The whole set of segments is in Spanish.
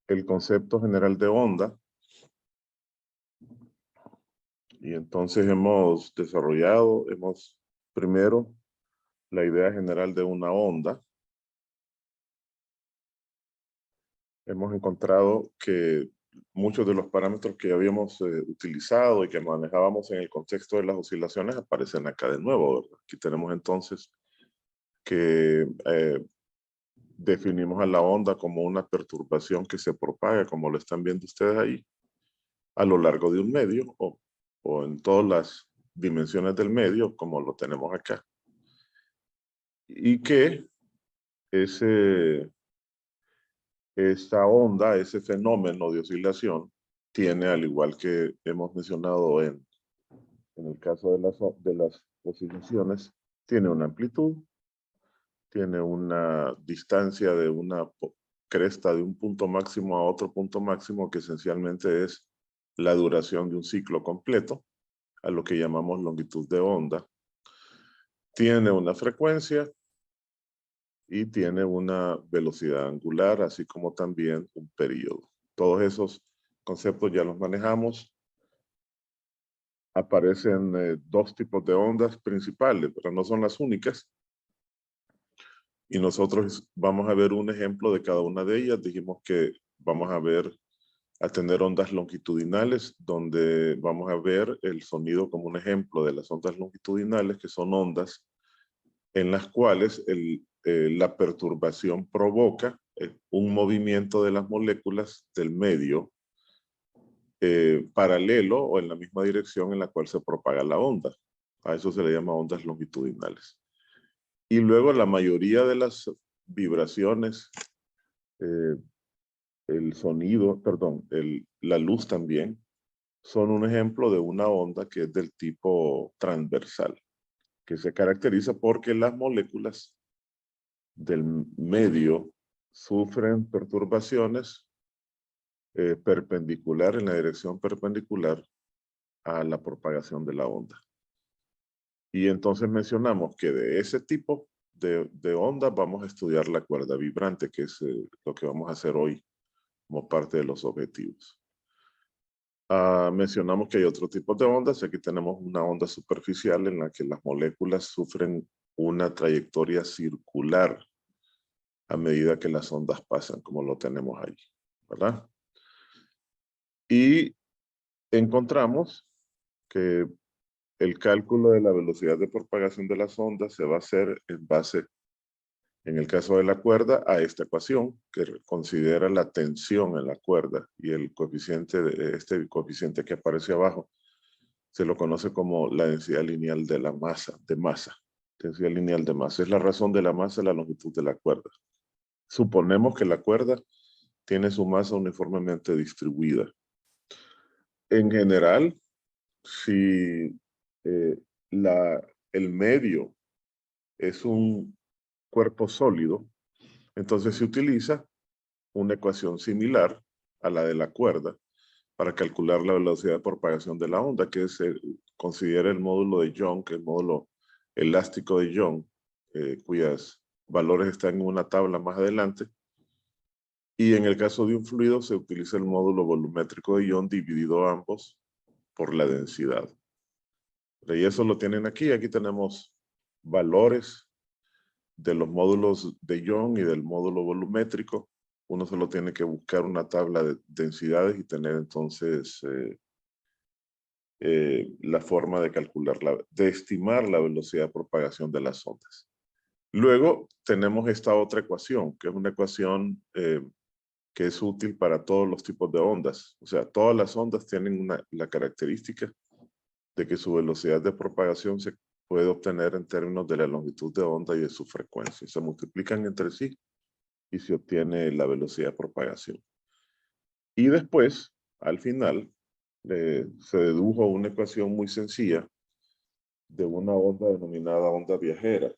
el concepto general de onda. Y entonces hemos desarrollado, primero la idea general de una onda. Hemos encontrado que muchos de los parámetros que habíamos utilizado y que manejábamos en el contexto de las oscilaciones aparecen acá de nuevo, ¿verdad? Aquí tenemos entonces que definimos a la onda como una perturbación que se propaga, como lo están viendo ustedes ahí, a lo largo de un medio o en todas las dimensiones del medio, como lo tenemos acá. Y que esta onda, ese fenómeno de oscilación, tiene, al igual que hemos mencionado en el caso de las oscilaciones, tiene una amplitud, tiene una distancia de una cresta de un punto máximo a otro punto máximo, que esencialmente es la duración de un ciclo completo, a lo que llamamos longitud de onda. Tiene una frecuencia y tiene una velocidad angular, así como también un periodo. Todos esos conceptos ya los manejamos. Aparecen dos tipos de ondas principales, pero no son las únicas. Y nosotros vamos a ver un ejemplo de cada una de ellas. Dijimos que vamos a tener ondas longitudinales, donde vamos a ver el sonido como un ejemplo de las ondas longitudinales, que son ondas en las cuales la perturbación provoca un movimiento de las moléculas del medio paralelo o en la misma dirección en la cual se propaga la onda. A eso se le llama ondas longitudinales. Y luego la mayoría de las vibraciones, el sonido, perdón, la luz también, son un ejemplo de una onda que es del tipo transversal, que se caracteriza porque las moléculas del medio sufren perturbaciones perpendicular, en la dirección perpendicular a la propagación de la onda. Y entonces mencionamos que de ese tipo de ondas vamos a estudiar la cuerda vibrante, que es lo que vamos a hacer hoy como parte de los objetivos. Mencionamos que hay otro tipo de ondas. Aquí tenemos una onda superficial en la que las moléculas sufren una trayectoria circular a medida que las ondas pasan, como lo tenemos ahí, ¿verdad? Y encontramos que el cálculo de la velocidad de propagación de las ondas se va a hacer en base, en el caso de la cuerda, a esta ecuación que considera la tensión en la cuerda, y el coeficiente, este coeficiente que aparece abajo, se lo conoce como la densidad lineal de la masa, densidad lineal de masa. Es la razón de la masa, la longitud de la cuerda. Suponemos que la cuerda tiene su masa uniformemente distribuida. En general, si el medio es un cuerpo sólido, entonces se utiliza una ecuación similar a la de la cuerda para calcular la velocidad de propagación de la onda, que considera el módulo de Young, que es el módulo elástico de Young, cuyos valores están en una tabla más adelante. Y en el caso de un fluido se utiliza el módulo volumétrico de Young dividido ambos por la densidad. Y eso lo tienen aquí. Aquí tenemos valores de los módulos de Young y del módulo volumétrico. Uno solo tiene que buscar una tabla de densidades y tener entonces la forma de calcular, de estimar la velocidad de propagación de las ondas. Luego tenemos esta otra ecuación, que es una ecuación que es útil para todos los tipos de ondas. O sea, todas las ondas tienen la característica de que su velocidad de propagación se puede obtener en términos de la longitud de onda y de su frecuencia. Se multiplican entre sí y se obtiene la velocidad de propagación. Y después, al final, se dedujo una ecuación muy sencilla de una onda denominada onda viajera,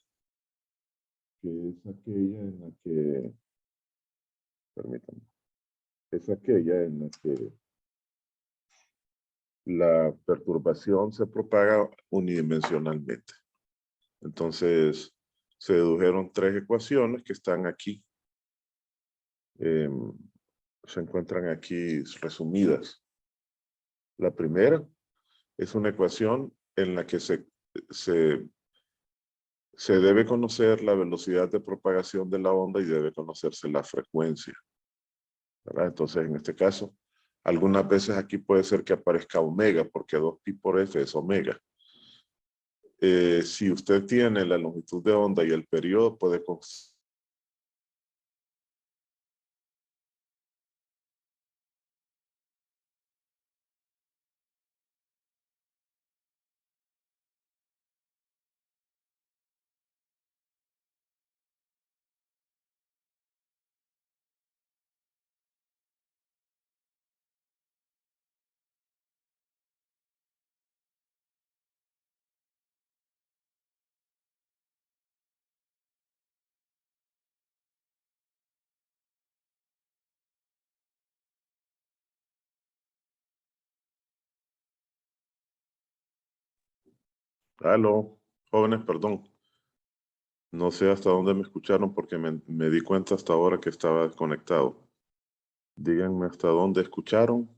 que es aquella en la que, permítanme, es aquella en la que la perturbación se propaga unidimensionalmente. Entonces, se dedujeron tres ecuaciones que están aquí se encuentran aquí resumidas. La primera es una ecuación en la que se debe conocer la velocidad de propagación de la onda y debe conocerse la frecuencia, ¿verdad? Entonces, en este caso, algunas veces aquí puede ser que aparezca omega, porque 2pi por f es omega. Si usted tiene la longitud de onda y el periodo, puede Aló, jóvenes, perdón. No sé hasta dónde me escucharon porque me di cuenta hasta ahora que estaba desconectado. Díganme hasta dónde escucharon.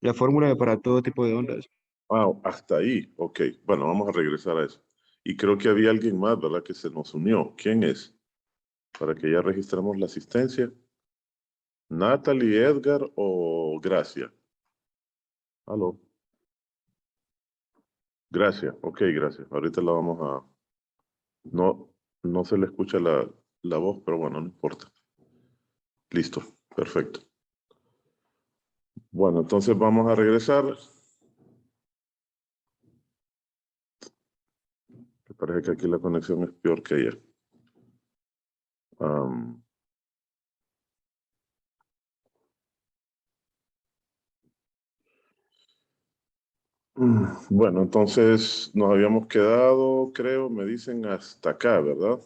La fórmula para todo tipo de ondas. Ah, hasta ahí. Ok, bueno, vamos a regresar a eso. Y creo que había alguien más, ¿verdad? Que se nos unió. ¿Quién es? Para que ya registremos la asistencia. ¿Natalie, Edgar o Gracia? Aló. Gracias. Ok, gracias. Ahorita la vamos a... No, no se le escucha la voz, pero bueno, no importa. Listo. Perfecto. Bueno, entonces vamos a regresar. Me parece que aquí la conexión es peor que ayer. Bueno, entonces nos habíamos quedado, creo, me dicen hasta acá, ¿verdad?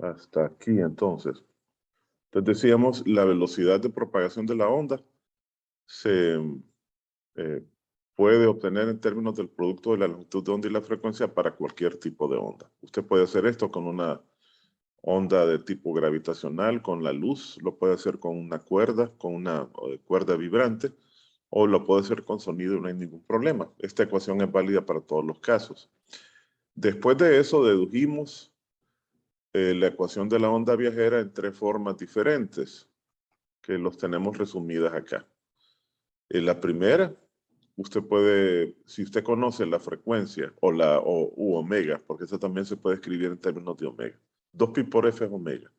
Hasta aquí, entonces. Entonces decíamos, la velocidad de propagación de la onda se eh, puede obtener en términos del producto de la longitud de onda y la frecuencia para cualquier tipo de onda. Usted puede hacer esto con una onda de tipo gravitacional, con la luz, lo puede hacer con una cuerda, con una cuerda vibrante, o lo puede hacer con sonido y no hay ningún problema. Esta ecuación es válida para todos los casos. Después de eso dedujimos la ecuación de la onda viajera en 3 formas diferentes, que los tenemos resumidas acá. En la primera, usted puede, si usted conoce la frecuencia u omega, porque eso también se puede escribir en términos de omega. 2pi por f es omega.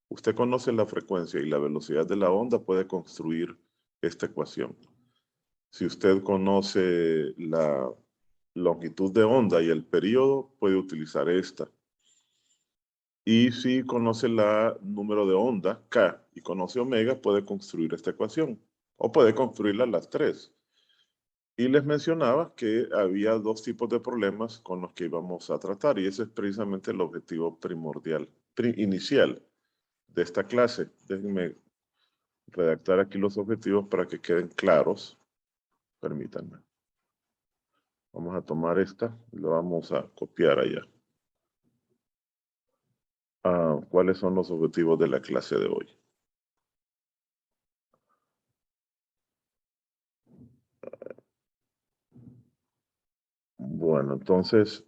Usted conoce la frecuencia y la velocidad de la onda, puede construir esta ecuación. Si usted conoce la longitud de onda y el periodo, puede utilizar esta. Y si conoce la número de onda, K, y conoce omega, puede construir esta ecuación. O puede construirla las 3. Y les mencionaba que había 2 tipos de problemas con los que íbamos a tratar. Y ese es precisamente el objetivo primordial, inicial de esta clase. Déjenme redactar aquí los objetivos para que queden claros. Permítanme. Vamos a tomar esta y lo vamos a copiar allá. ¿Cuáles son los objetivos de la clase de hoy? Bueno, entonces,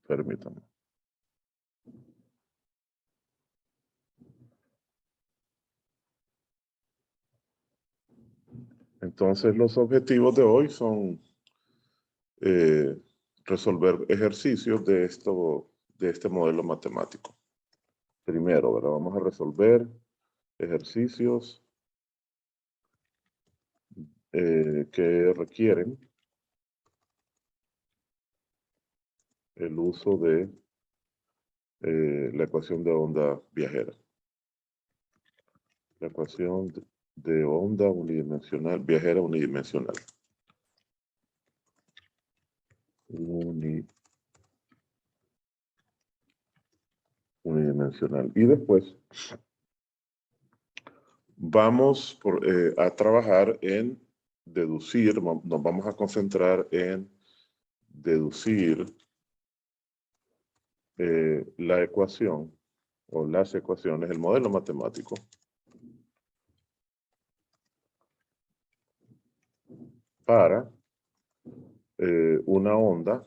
permítanme. Entonces, los objetivos de hoy son resolver ejercicios de este modelo matemático. Primero, ¿verdad? Vamos a resolver ejercicios que requieren el uso de la ecuación de onda viajera. La ecuación de onda unidimensional, viajera unidimensional. Unidimensional. Y después vamos a trabajar en deducir, nos vamos a concentrar en deducir la ecuación o las ecuaciones, el modelo matemático para una onda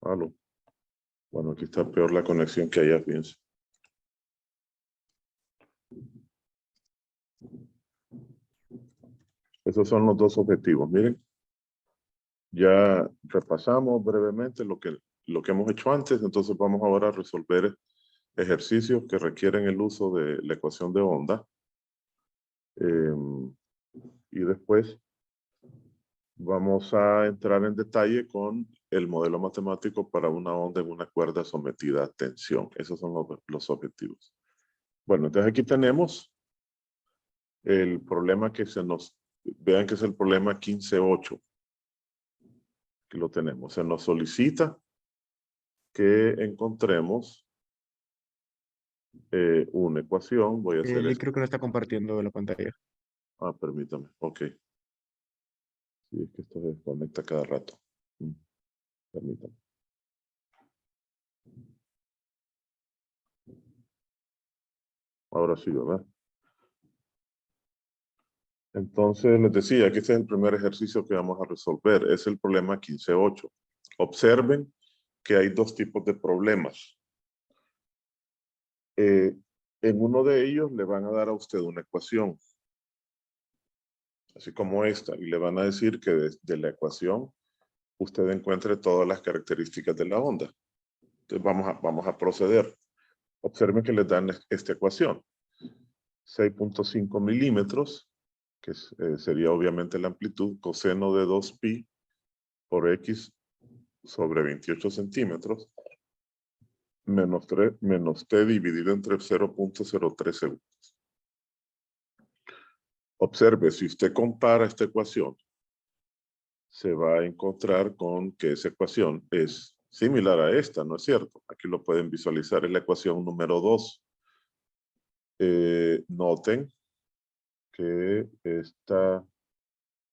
¿Aló? Bueno, aquí está peor la conexión que allá, fíjense. Esos son los dos objetivos. Miren, ya repasamos brevemente lo que hemos hecho antes, entonces vamos ahora a resolver ejercicios que requieren el uso de la ecuación de onda. Y después vamos a entrar en detalle con el modelo matemático para una onda en una cuerda sometida a tensión. Esos son los objetivos. Bueno, entonces aquí tenemos el problema que vean que es el problema 15.8. Aquí lo tenemos. Se nos solicita que encontremos una ecuación. Voy a hacer Link esto. creo que no está compartiendo la pantalla. Ah, permítame. Ok. Sí, es que esto se desconecta cada rato. Permítame. Ahora sí, ¿verdad? Entonces, les decía que este es el primer ejercicio que vamos a resolver. Es el problema 15.8. Observen que hay dos tipos de problemas. En uno de ellos le van a dar a usted una ecuación, así como esta, y le van a decir que de la ecuación usted encuentre todas las características de la onda. Entonces vamos a proceder. Observen que les dan esta ecuación. 6.5 milímetros, que sería obviamente la amplitud, coseno de 2pi por x sobre 28 centímetros, menos t dividido entre 0.03 segundos. Observe, si usted compara esta ecuación, se va a encontrar con que esa ecuación es similar a esta, ¿no es cierto? Aquí lo pueden visualizar, es la ecuación número 2. Noten que esta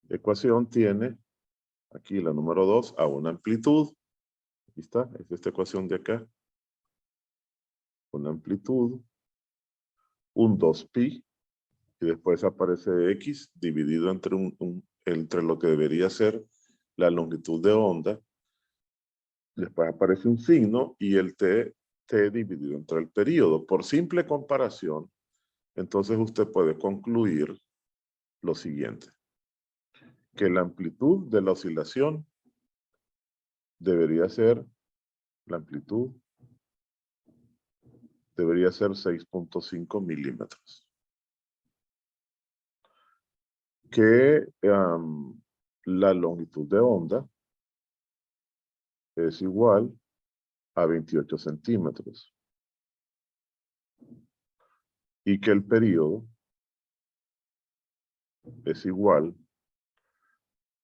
ecuación tiene aquí la número 2 a una amplitud. Aquí está, es esta ecuación de acá. Una amplitud, un 2pi, y después aparece x dividido entre lo que debería ser la longitud de onda. Después aparece un signo y el t dividido entre el período. Por simple comparación, entonces usted puede concluir lo siguiente. Que la amplitud de la oscilación debería ser, la amplitud debería ser 6.5 milímetros. Que la longitud de onda es igual a 28 centímetros. Y que el período es igual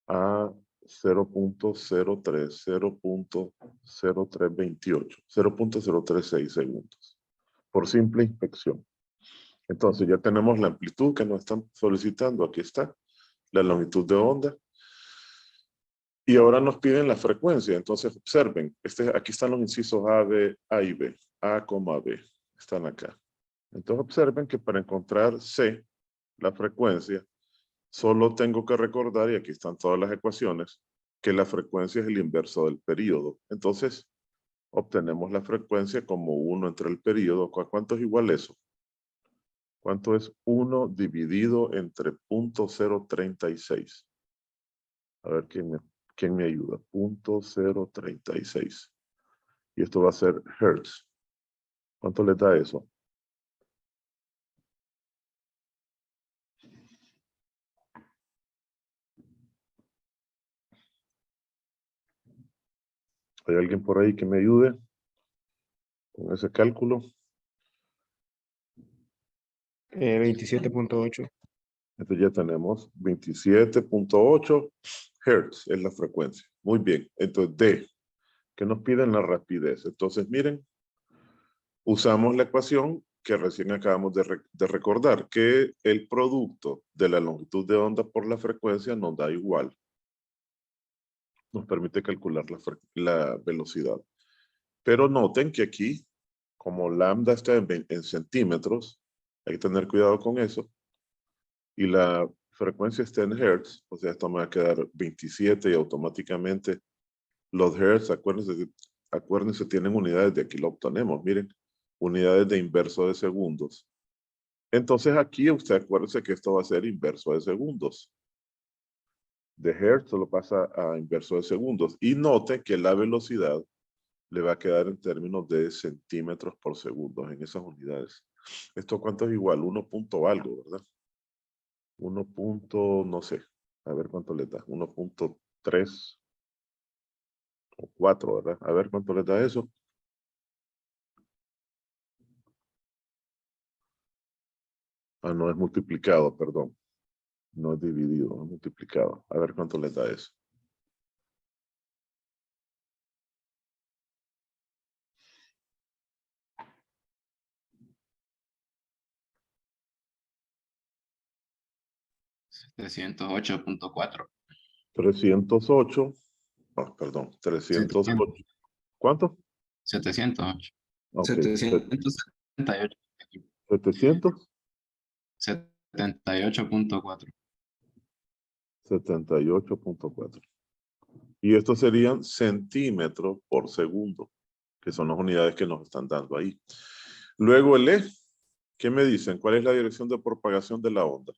a 0.0336 segundos. Por simple inspección. Entonces ya tenemos la amplitud que nos están solicitando. Aquí está. La longitud de onda. Y ahora nos piden la frecuencia. Entonces observen. Aquí están los incisos A, B, A y B. A, B. Están acá. Entonces observen que para encontrar C, la frecuencia, solo tengo que recordar, y aquí están todas las ecuaciones, que la frecuencia es el inverso del período. Entonces, obtenemos la frecuencia como 1 entre el período. ¿Cuánto es igual eso? ¿Cuánto es 1 dividido entre 0.036? A ver, ¿quién me ayuda? 0.036. Y esto va a ser hertz. ¿Cuánto le da eso? ¿Hay alguien por ahí que me ayude con ese cálculo? 27.8. Entonces ya tenemos 27.8 Hz es la frecuencia. Muy bien. Entonces D, que nos piden la rapidez. Entonces miren, usamos la ecuación que recién acabamos de recordar, que el producto de la longitud de onda por la frecuencia nos da igual. Nos permite calcular la velocidad. Pero noten que aquí, como lambda está en centímetros, hay que tener cuidado con eso. Y la frecuencia está en hertz, o sea, esto me va a quedar 27 y automáticamente los hertz, acuérdense, tienen unidades, de aquí lo obtenemos, miren, unidades de inverso de segundos. Entonces aquí usted acuérdese que esto va a ser inverso de segundos. De hertz solo pasa a inverso de segundos. Y note que la velocidad le va a quedar en términos de centímetros por segundo en esas unidades. ¿Esto cuánto es igual? 1 punto algo, ¿verdad? 1 punto, no sé. A ver cuánto le da. 1.3 o 4, ¿verdad? A ver cuánto le da eso. Ah, no, es multiplicado, perdón. No es dividido, es multiplicado. A ver cuánto le da eso. $708.4. 308. Perdón, 308. ¿Cuánto? 708. Ok, 778. 700. 78.4. 78.4. Y estos serían centímetros por segundo, que son las unidades que nos están dando ahí. Luego el E, ¿qué me dicen? ¿Cuál es la dirección de propagación de la onda?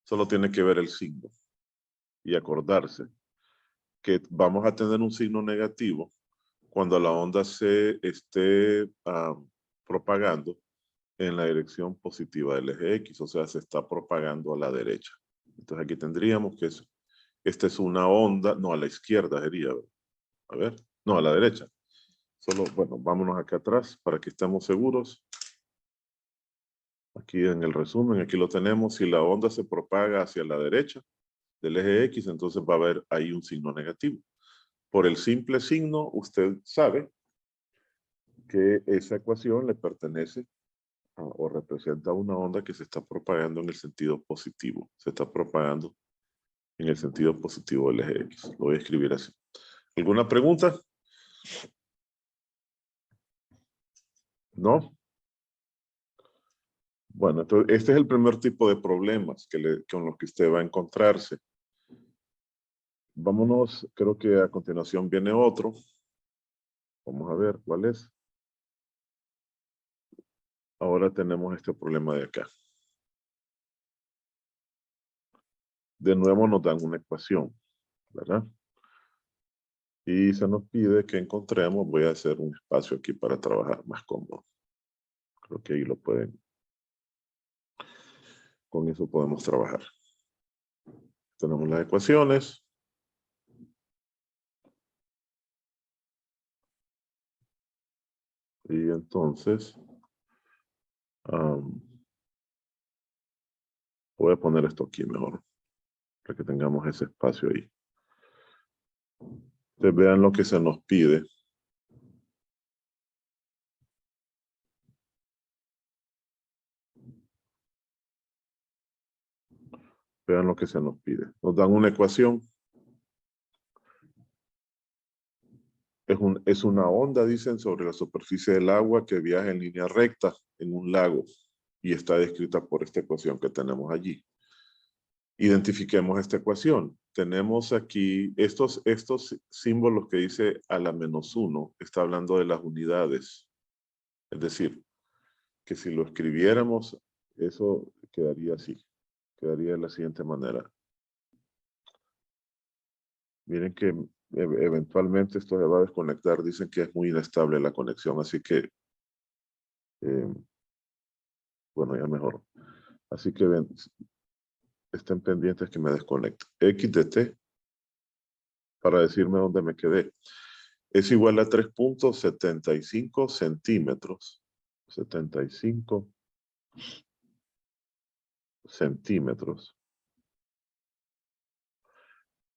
Solo tiene que ver el signo y acordarse que vamos a tener un signo negativo cuando la onda se esté propagando en la dirección positiva del eje X, o sea, se está propagando a la derecha. Entonces aquí tendríamos que esta es una onda, no, a la izquierda sería, a ver, no, a la derecha. Solo, bueno, vámonos acá atrás para que estemos seguros. Aquí en el resumen, aquí lo tenemos. Si la onda se propaga hacia la derecha del eje X, entonces va a haber ahí un signo negativo. Por el simple signo, usted sabe que esa ecuación le pertenece o representa una onda que se está propagando en el sentido positivo. Se está propagando en el sentido positivo del eje X. Lo voy a escribir así. ¿Alguna pregunta? ¿No? Bueno, entonces este es el primer tipo de problemas con los que usted va a encontrarse. Vámonos, creo que a continuación viene otro. Vamos a ver cuál es. Ahora tenemos este problema de acá. De nuevo nos dan una ecuación, ¿verdad? Y se nos pide que encontremos, voy a hacer un espacio aquí para trabajar más cómodo. Creo que ahí lo pueden. Con eso podemos trabajar. Tenemos las ecuaciones. Y entonces, voy a poner esto aquí mejor, para que tengamos ese espacio ahí. Ustedes vean lo que se nos pide. Vean lo que se nos pide. Nos dan una ecuación. Es una onda, dicen, sobre la superficie del agua que viaja en línea recta en un lago y está descrita por esta ecuación que tenemos allí. Identifiquemos esta ecuación. Tenemos aquí estos símbolos que dice a la -1, está hablando de las unidades. Es decir, que si lo escribiéramos, eso quedaría así. Quedaría de la siguiente manera. Miren que eventualmente esto se va a desconectar. Dicen que es muy inestable la conexión, así que, bueno, ya mejor. Así que estén pendientes que me desconecto. X de t, para decirme dónde me quedé, es igual a 3.75 centímetros. 75 centímetros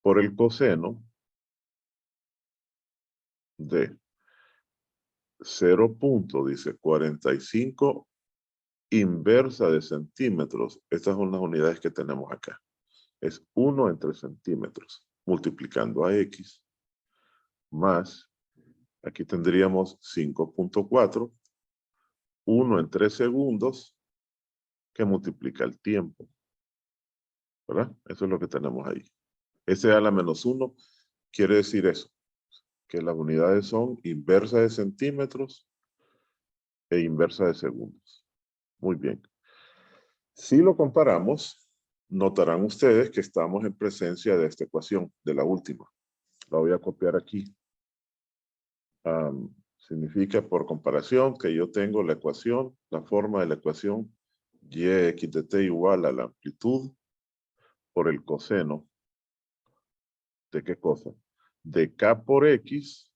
por el coseno de 0.45 inversa de centímetros. Estas son las unidades que tenemos acá. Es 1 entre centímetros, multiplicando a x, más, aquí tendríamos 5.4, 1 en 3 segundos, que multiplica el tiempo. ¿Verdad? Eso es lo que tenemos ahí. S a la menos 1 quiere decir eso, que las unidades son inversa de centímetros e inversa de segundos. Muy bien. Si lo comparamos, notarán ustedes que estamos en presencia de esta ecuación, de la última. La voy a copiar aquí. Significa por comparación que yo tengo la ecuación, la forma de la ecuación y(x) de t igual a la amplitud por el coseno. ¿De qué cosa? De k por x.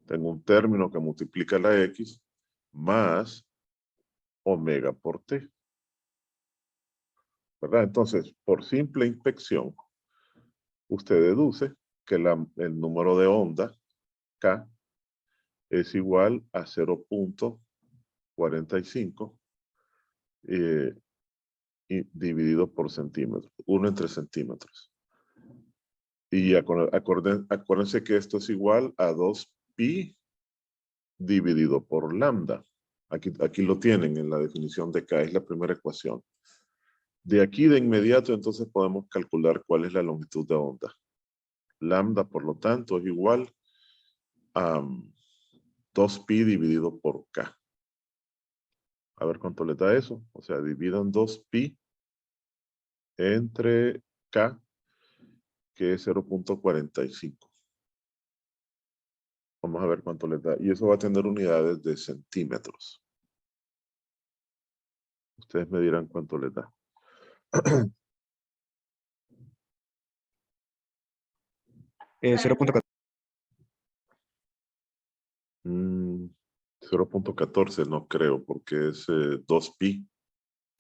Tengo un término que multiplica la x más omega por t. ¿Verdad? Entonces, por simple inspección, usted deduce que el número de onda, K, es igual a 0.45 y dividido por centímetros, 1 entre centímetros. Y acuérdense que esto es igual a 2pi dividido por lambda. Aquí lo tienen en la definición de K, es la primera ecuación. De aquí de inmediato entonces podemos calcular cuál es la longitud de onda. Lambda, por lo tanto, es igual a 2pi dividido por K. A ver cuánto le da eso. O sea, dividan 2pi entre K, que es 0.45. Vamos a ver cuánto le da. Y eso va a tener unidades de centímetros. Ustedes me dirán cuánto les da. 0.14. 0.14 no creo, porque es 2pi.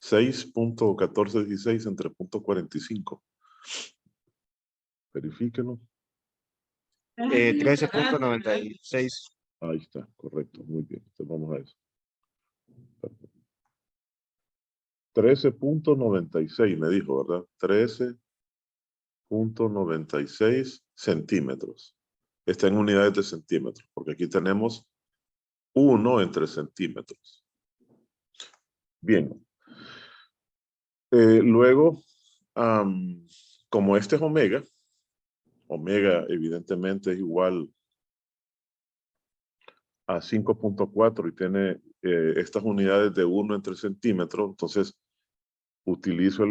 6.1416 entre 0.45. Verifíquenlo. 13.96. Ahí está, correcto, muy bien. Entonces vamos a eso. 13.96 me dijo, ¿verdad? 13.96 centímetros. Está en unidades de centímetros, porque aquí tenemos 1 entre centímetros. Bien. Luego, como este es omega, omega evidentemente es igual a 5.4 y tiene estas unidades de 1 entre centímetros, entonces utilizo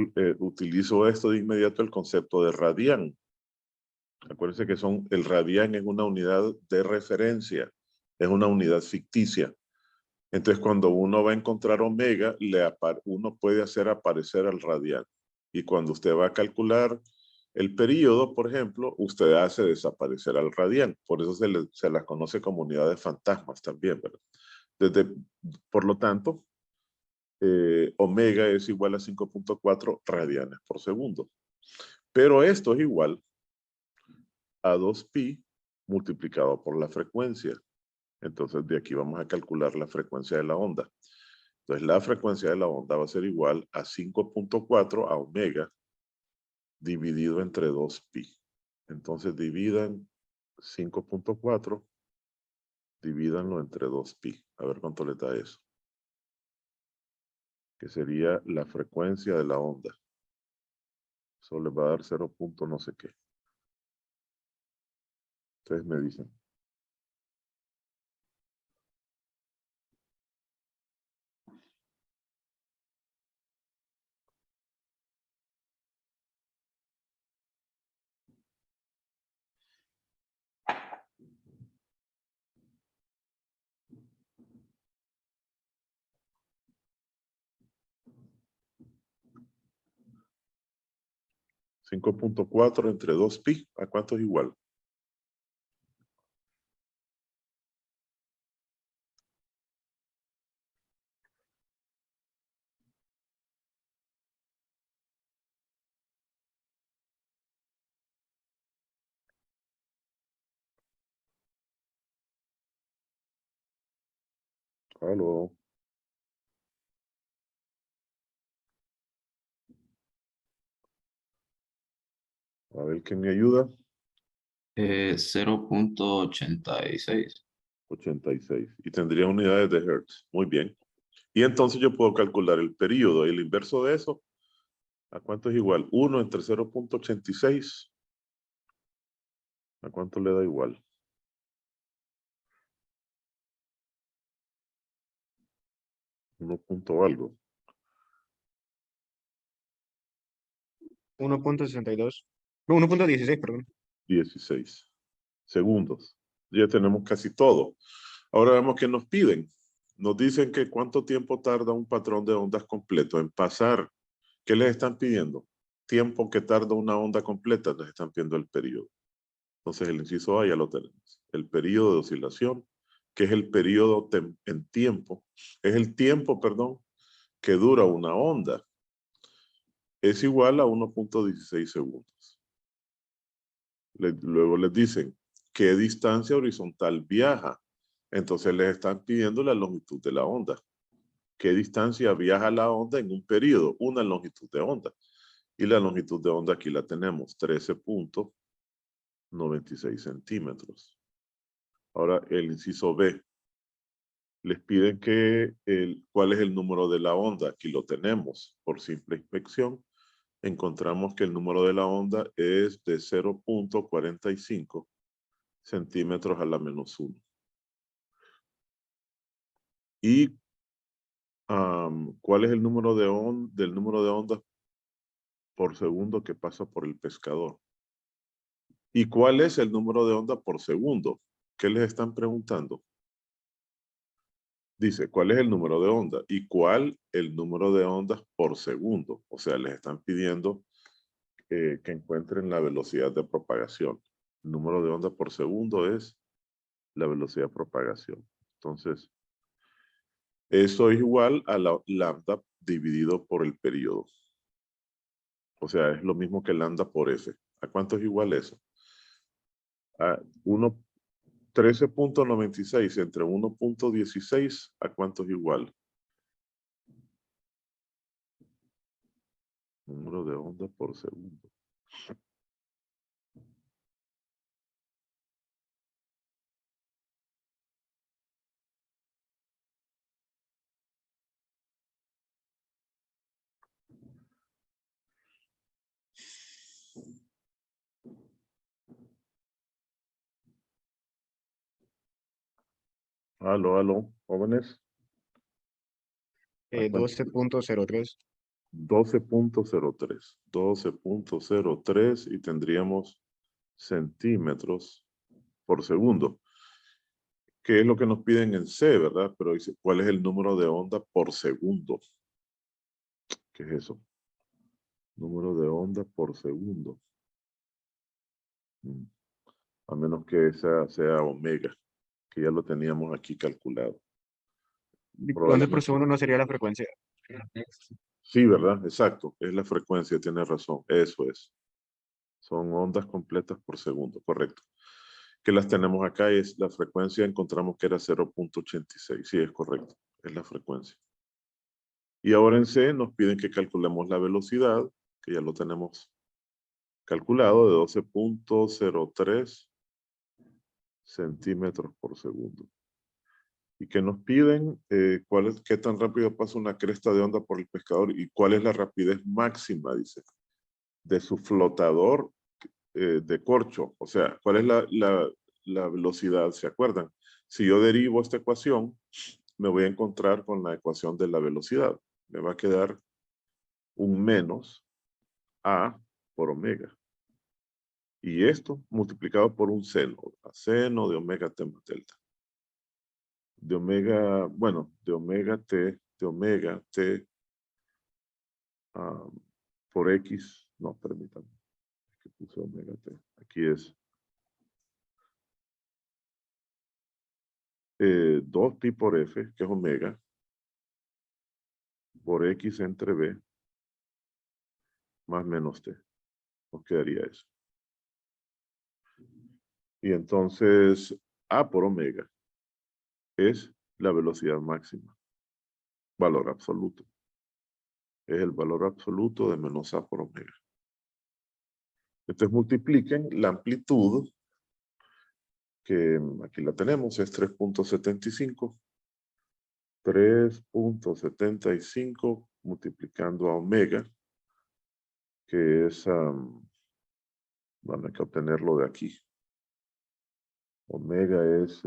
esto de inmediato el concepto de radián. Acuérdense que el radián es una unidad de referencia, es una unidad ficticia. Entonces cuando uno va a encontrar omega, uno puede hacer aparecer al radián. Y cuando usted va a calcular el período, por ejemplo, usted hace desaparecer al radián. Por eso se las conoce como unidades fantasmas también, ¿verdad? Por lo tanto, omega es igual a 5.4 radianes por segundo. Pero esto es igual a 2pi multiplicado por la frecuencia. Entonces de aquí vamos a calcular la frecuencia de la onda. Entonces la frecuencia de la onda va a ser igual a 5.4 a omega dividido entre 2pi. Entonces dividan 5.4, divídanlo entre 2pi. A ver cuánto le da eso. Que sería la frecuencia de la onda. Eso les va a dar 0. No sé qué. Ustedes me dicen. $5.4 entre 2pi. ¿A cuánto es igual? Aló. A ver, ¿quién me ayuda? 0.86. 86. Y tendría unidades de Hertz. Muy bien. Y entonces yo puedo calcular el periodo. Y el inverso de eso, ¿a cuánto es igual? 1 entre 0.86. ¿A cuánto le da igual? 1 punto algo. 1.62. No, 1.16, perdón. 16 segundos. Ya tenemos casi todo. Ahora vemos qué nos piden. Nos dicen que cuánto tiempo tarda un patrón de ondas completo en pasar. ¿Qué les están pidiendo? Tiempo que tarda una onda completa, les están pidiendo el periodo. Entonces el inciso A ya lo tenemos. El periodo de oscilación, que es el periodo en tiempo, es el tiempo, perdón, que dura una onda. Es igual a 1.16 segundos. Luego les dicen, ¿qué distancia horizontal viaja? Entonces les están pidiendo la longitud de la onda. ¿Qué distancia viaja la onda en un periodo? Una longitud de onda. Y la longitud de onda aquí la tenemos, 13.96 centímetros. Ahora el inciso B. Les piden cuál es el número de la onda. Aquí lo tenemos. Por simple inspección, encontramos que el número de la onda es de 0.45 centímetros a la menos 1. ¿Y cuál es el número del número de ondas por segundo que pasa por el pescador? ¿Y cuál es el número de ondas por segundo? ¿Qué les están preguntando? Dice, ¿cuál es el número de onda? ¿Y cuál el número de ondas por segundo? O sea, les están pidiendo que encuentren la velocidad de propagación. El número de ondas por segundo es la velocidad de propagación. Entonces, eso es igual a la lambda dividido por el periodo. O sea, es lo mismo que lambda por F. ¿A cuánto es igual eso? A 13.96 entre 1.16, ¿a cuánto es igual? Número de ondas por segundo. Aló, jóvenes. 12.03. 12.03. 12.03 y tendríamos centímetros por segundo. Que es lo que nos piden en C, ¿verdad? Pero dice, ¿cuál es el número de onda por segundo? ¿Qué es eso? Número de onda por segundo. A menos que esa sea omega, que ya lo teníamos aquí calculado. ¿Dónde por Probablemente. segundo no sería la frecuencia? Sí, ¿verdad? Exacto. Es la frecuencia, tiene razón. Eso es. Son ondas completas por segundo, correcto. Que las tenemos acá es la frecuencia, encontramos que era 0.86. Sí, es correcto. Es la frecuencia. Y ahora en C nos piden que calculemos la velocidad, que ya lo tenemos calculado, de 12.03 centímetros por segundo. Y que nos piden qué tan rápido pasa una cresta de onda por el pescador y cuál es la rapidez máxima, dice, de su flotador de corcho. O sea, cuál es la velocidad, ¿se acuerdan? Si yo derivo esta ecuación, me voy a encontrar con la ecuación de la velocidad. Me va a quedar un menos A por omega. Y esto multiplicado por un seno, a seno de omega t más delta. De omega, bueno, de omega t por x, no, permítanme, que puse omega t. Aquí es 2pi por f, que es omega, por x entre b, más menos t. Nos quedaría eso. Y entonces, a por omega es la velocidad máxima. Valor absoluto. Es el valor absoluto de menos a por omega. Entonces multipliquen la amplitud, que aquí la tenemos, es 3.75. 3.75 multiplicando a omega, que es, bueno, hay que obtenerlo de aquí. Omega es,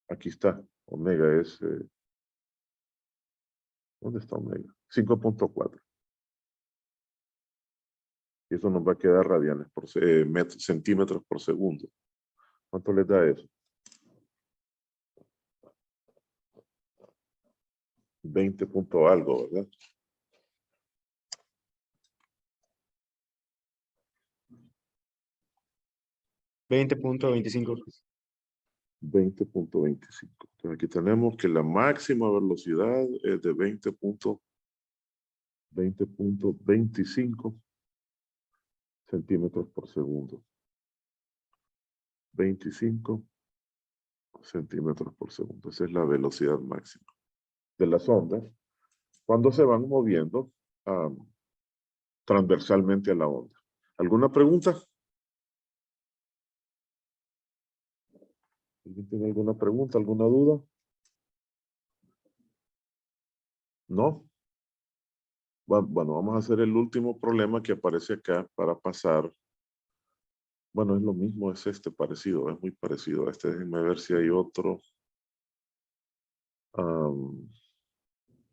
aquí está, omega es, ¿dónde está omega? 5.4. Y eso nos va a quedar radianes por centímetros por segundo. ¿Cuánto les da eso? 20 punto algo, ¿verdad? $20.25. 20.25. Entonces aquí tenemos que la máxima velocidad es de 20.25 centímetros por segundo. 25 centímetros por segundo. Esa es la velocidad máxima de las ondas cuando se van moviendo transversalmente a la onda. ¿Alguna pregunta? ¿Alguien tiene alguna pregunta, alguna duda? ¿No? Bueno, vamos a hacer el último problema que aparece acá para pasar. Bueno, es lo mismo, es este parecido, es muy parecido a este. Déjenme ver si hay otro.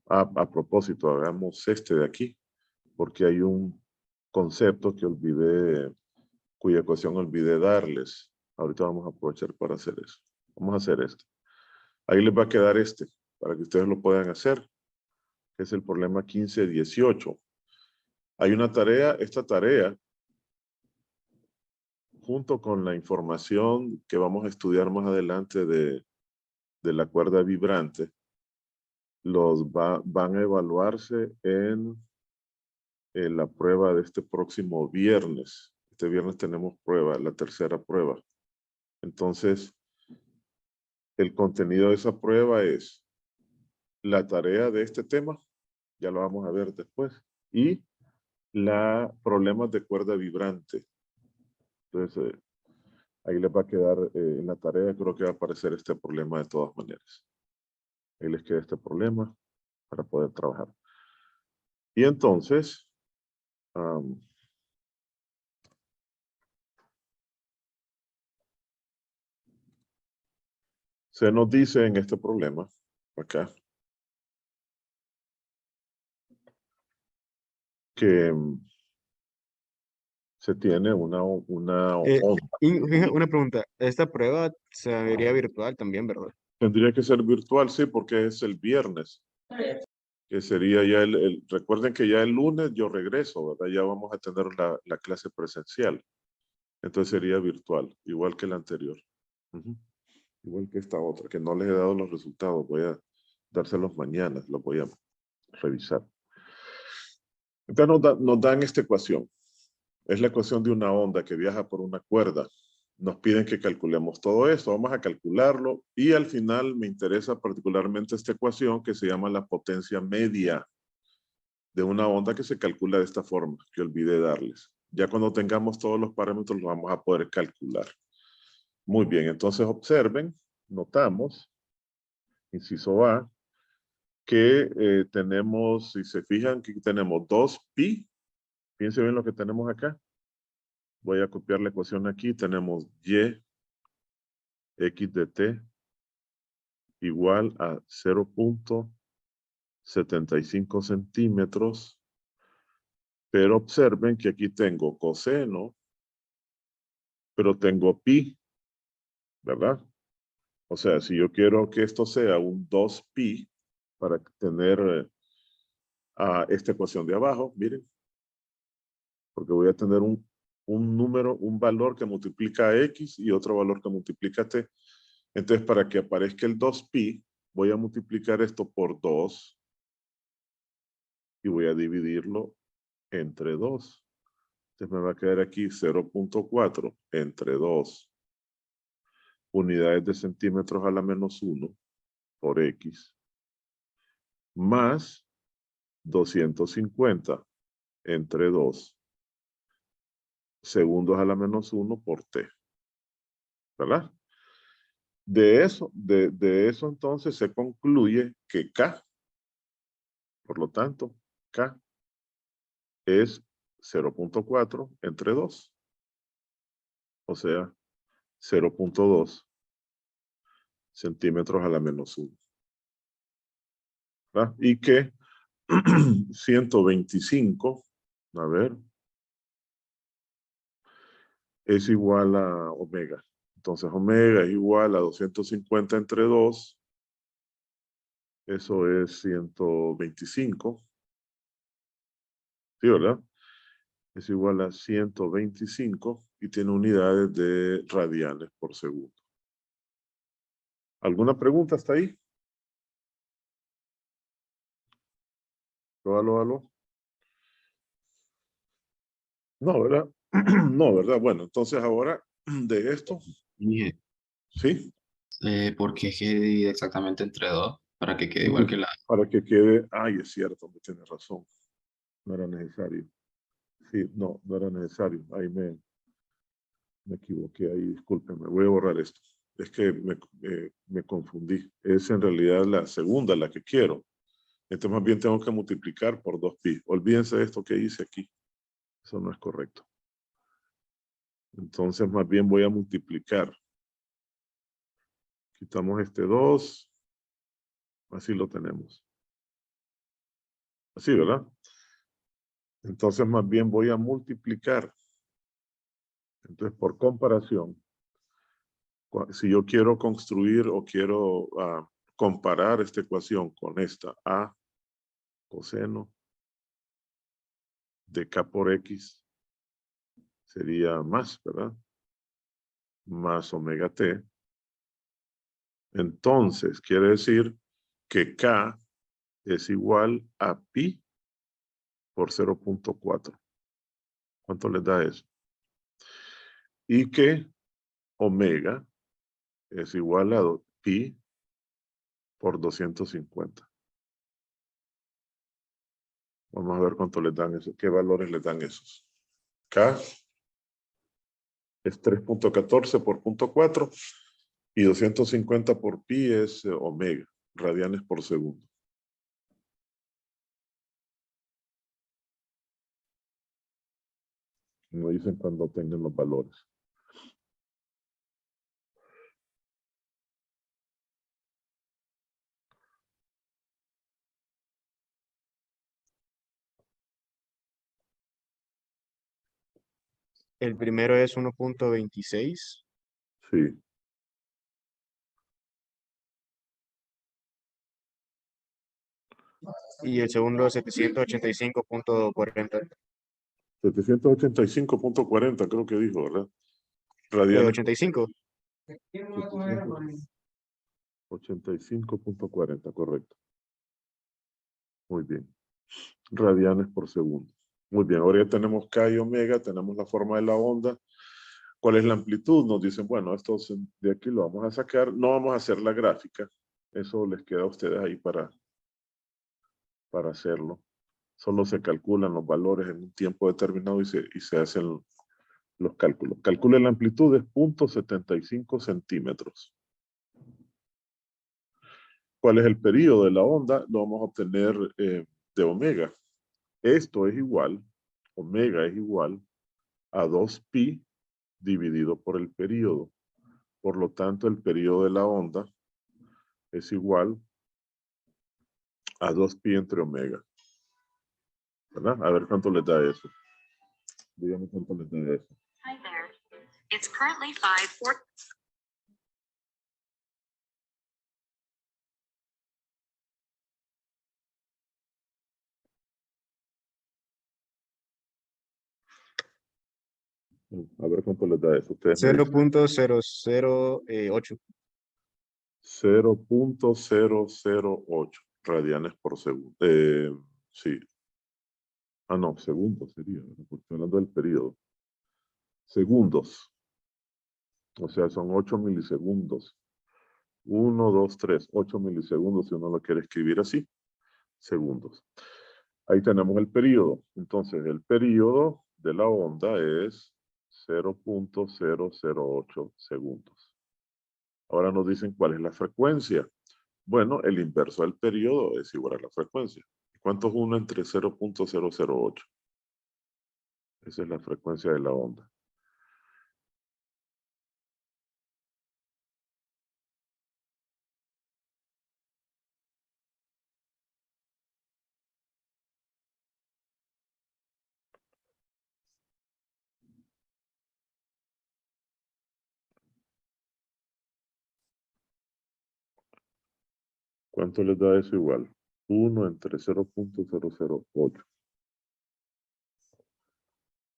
A propósito, hagamos este de aquí, porque hay un concepto que olvidé, cuya ecuación olvidé darles. Ahorita vamos a aprovechar para hacer eso. Vamos a hacer esto. Ahí les va a quedar este, para que ustedes lo puedan hacer, que es el problema 15-18. Hay una tarea, esta tarea, junto con la información que vamos a estudiar más adelante de la cuerda vibrante, van a evaluarse en la prueba de este próximo viernes. Este viernes tenemos prueba, la tercera prueba. Entonces, el contenido de esa prueba es la tarea de este tema, ya lo vamos a ver después, y problemas de cuerda vibrante. Entonces, ahí les va a quedar en la tarea, creo que va a aparecer este problema de todas maneras. Ahí les queda este problema para poder trabajar. Y entonces, se nos dice en este problema, acá, que se tiene una onda. Una pregunta. Esta prueba se vería virtual también, ¿verdad? Tendría que ser virtual, sí, porque es el viernes. Que sería ya recuerden que ya el lunes yo regreso, ¿verdad? Ya vamos a tener la clase presencial. Entonces sería virtual, igual que la anterior. Igual que esta otra, que no les he dado los resultados. Voy a dárselos mañana, los voy a revisar. Entonces nos dan esta ecuación. Es la ecuación de una onda que viaja por una cuerda. Nos piden que calculemos todo esto. Vamos a calcularlo. Y al final me interesa particularmente esta ecuación que se llama la potencia media de una onda que se calcula de esta forma, que olvidé darles. Ya cuando tengamos todos los parámetros los vamos a poder calcular. Muy bien, entonces observen, notamos, inciso A, que tenemos, si se fijan, que tenemos 2pi. Fíjense bien lo que tenemos acá. Voy a copiar la ecuación aquí. Tenemos y x de t igual a 0.75 centímetros. Pero observen que aquí tengo coseno, pero tengo pi, ¿verdad? O sea, si yo quiero que esto sea un 2pi, para tener esta ecuación de abajo, miren, porque voy a tener un número, un valor que multiplica a x y otro valor que multiplica a t. Entonces, para que aparezca el 2pi, voy a multiplicar esto por 2 y voy a dividirlo entre 2. Entonces me va a quedar aquí 0.4 entre 2. unidades de centímetros a la menos 1 por X, más 250 entre 2 segundos a la menos 1 por T. ¿Verdad? De eso entonces se concluye que K, por lo tanto, K es 0.4 entre 2. O sea, 0.2 centímetros a la menos 1. ¿Verdad? Y que 125, a ver, es igual a omega. Entonces, omega es igual a 250 entre 2. Eso es 125. ¿Sí, verdad? Es igual a 125 y tiene unidades de radianes por segundo. ¿Alguna pregunta hasta ahí? ¿Aló? No, ¿verdad? No, ¿verdad? Bueno, entonces ahora de esto, Dije, ¿sí? ¿por qué es que divide exactamente entre 2? Para que quede igual que la... Para que quede, ay, es cierto, me tiene razón. No era necesario. Sí, no era necesario. Ahí me equivoqué, ahí discúlpenme. Voy a borrar esto. Es que me confundí. Es en realidad la segunda la que quiero. Entonces más bien tengo que multiplicar por 2pi. Olvídense de esto que hice aquí. Eso no es correcto. Entonces más bien voy a multiplicar. Quitamos este 2. Así lo tenemos. Así, ¿verdad? Entonces más bien voy a multiplicar. Entonces por comparación, si yo quiero construir o quiero comparar esta ecuación con esta A coseno de K por X, sería más, ¿verdad? Más omega T. Entonces, quiere decir que K es igual a pi por 0.4. ¿Cuánto les da eso? Y que omega es igual a pi por 250. Vamos a ver cuánto les dan eso, qué valores les dan esos. K es 3.14 por 0.4 y 250 por pi es omega, radianes por segundo. Me dicen cuando tengan los valores. El primero es 1.26 Sí. y el segundo 785.40. 785.40 creo que dijo, ¿verdad? Radianes. 85. 785.40, correcto. Muy bien. Radianes por segundo. Muy bien, ahora ya tenemos K y omega, tenemos la forma de la onda. ¿Cuál es la amplitud? Nos dicen, bueno, esto de aquí lo vamos a sacar. No vamos a hacer la gráfica. Eso les queda a ustedes ahí para hacerlo. Solo se calculan los valores en un tiempo determinado y se hacen los cálculos. Calcule la amplitud, es 0.75 centímetros. ¿Cuál es el periodo de la onda? Lo vamos a obtener de omega. Esto es igual, omega es igual a 2pi dividido por el periodo. Por lo tanto, el periodo de la onda es igual a 2pi entre omega. ¿Verdad? A ver cuánto les da eso. Dígame cuánto les da eso. Hi there. It's currently 5:4. A ver cuánto les da eso. Ustedes me dicen. 0.008. 0.008 radianes por segundo. Sí. Ah, no, segundos sería, ¿verdad? Porque estoy hablando del periodo. Segundos. O sea, son 8 milisegundos. 1, 2, 3, 8 milisegundos, si uno lo quiere escribir así, segundos. Ahí tenemos el periodo. Entonces, el periodo de la onda es 0.008 segundos. Ahora nos dicen cuál es la frecuencia. Bueno, el inverso del periodo es igual a la frecuencia. ¿Cuánto es 1 entre 0.008? Esa es la frecuencia de la onda. ¿Cuánto les da eso igual? 1 entre 0.008.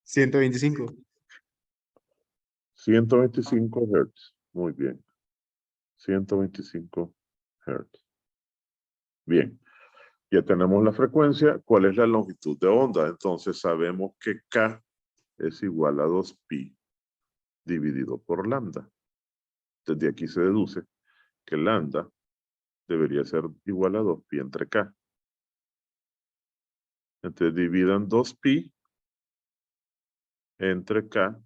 125. 125 Hz. Muy bien. 125 Hz. Bien. Ya tenemos la frecuencia. ¿Cuál es la longitud de onda? Entonces sabemos que K es igual a 2pi dividido por lambda. Desde aquí se deduce que lambda debería ser igual a 2pi entre K. Entonces dividan 2pi entre K,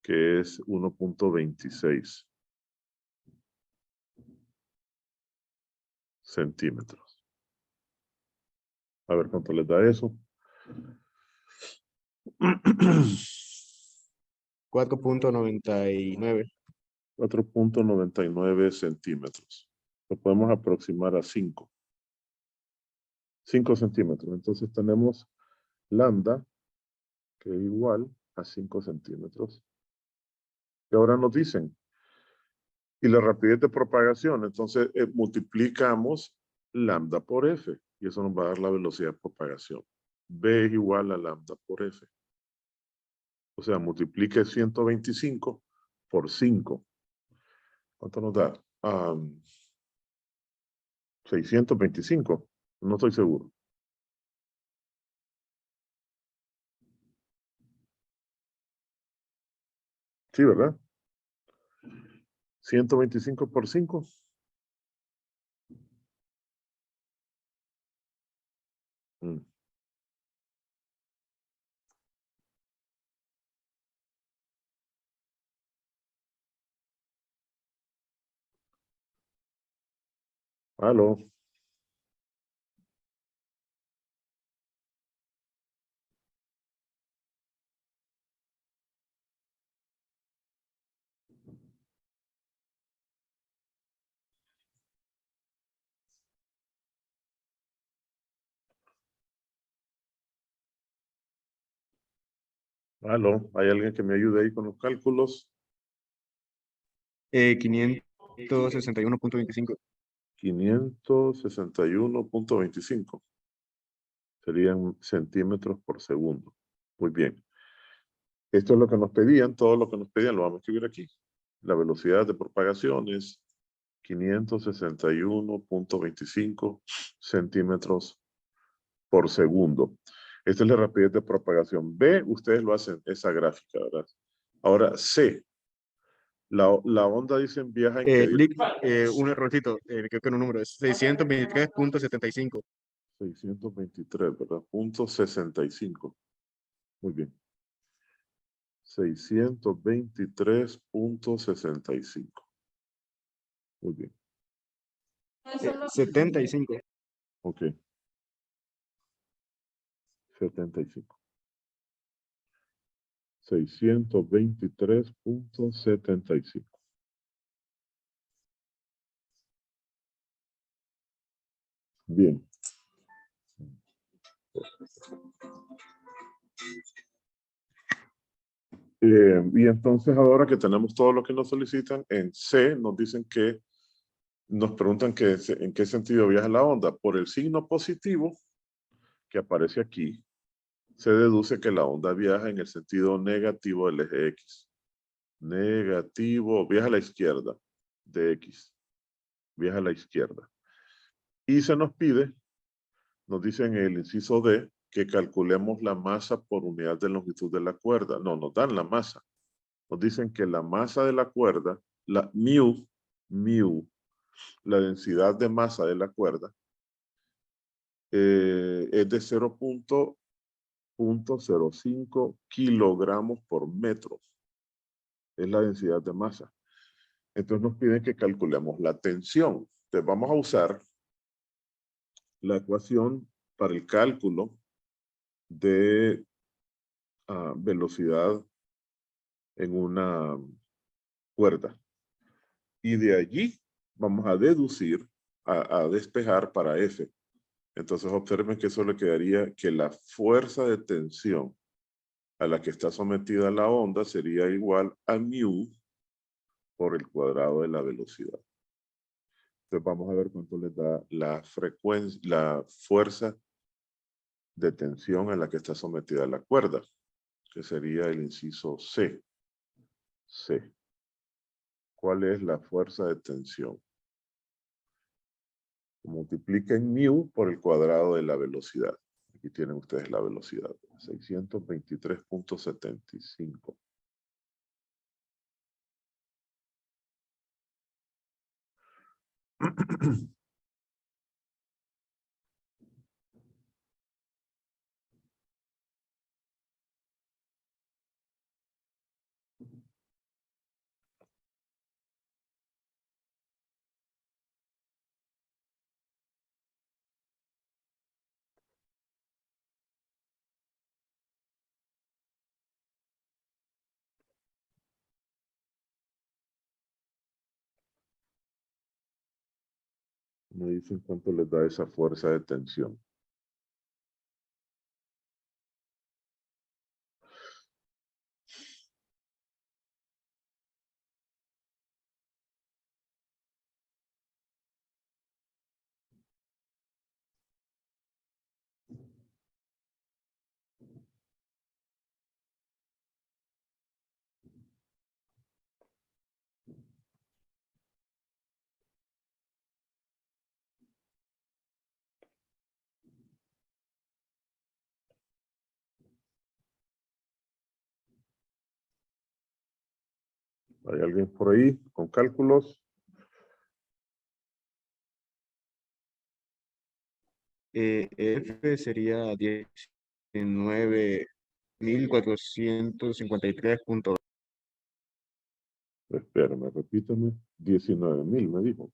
que es 1.26 centímetros. A ver cuánto les da eso. 4.99. 4.99 centímetros. Lo podemos aproximar a 5. 5 centímetros. Entonces tenemos lambda, que es igual a 5 centímetros. Y ahora nos dicen, y la rapidez de propagación, entonces multiplicamos lambda por f, y eso nos va a dar la velocidad de propagación. B es igual a lambda por f. O sea, multiplique 125 por 5. ¿Cuánto nos da? 625. No estoy seguro. Sí, ¿verdad? 125 por 5. Aló. Aló. ¿Hay alguien que me ayude ahí con los cálculos? 561.25. 561.25. Serían centímetros por segundo. Muy bien. Esto es lo que nos pedían, todo lo que nos pedían lo vamos a escribir aquí. La velocidad de propagación es 561.25 centímetros por segundo. Esta es la rapidez de propagación. B, ustedes lo hacen, esa gráfica, ¿verdad? Ahora, C. La onda, dicen, viaja en qué dirección. Un errorcito, creo que no número es 623.75. 623, ¿verdad? Punto 65. Muy bien. 623.65. Muy bien. 75. Ok. 75. 623.75. Bien. Y entonces ahora que tenemos todo lo que nos solicitan, en C nos dicen que, nos preguntan que, en qué sentido viaja la onda. Por el signo positivo que aparece aquí, se deduce que la onda viaja en el sentido negativo del eje X. Negativo, viaja a la izquierda de X. Viaja a la izquierda. Y se nos pide, nos dicen en el inciso D, que calculemos la masa por unidad de longitud de la cuerda. No, nos dan la masa. nos dicen que la masa de la cuerda, la mu, la densidad de masa de la cuerda, es de 0.05 kilogramos por metro. Es la densidad de masa. Entonces nos piden que calculemos la tensión. Entonces vamos a usar la ecuación para el cálculo de velocidad en una cuerda. Y de allí vamos a deducir, a despejar para F. Entonces observen que eso le quedaría que la fuerza de tensión a la que está sometida la onda sería igual a mu por el cuadrado de la velocidad. Entonces vamos a ver cuánto les da la frecuencia, la fuerza de tensión a la que está sometida la cuerda, que sería el inciso C. C. ¿Cuál es la fuerza de tensión? Multipliquen mu por el cuadrado de la velocidad. Aquí tienen ustedes la velocidad. 623.75. Me dicen cuánto les da esa fuerza de tensión. ¿Hay alguien por ahí con cálculos? F sería 19.453.2. Espérame, repítame. 19,000 me dijo.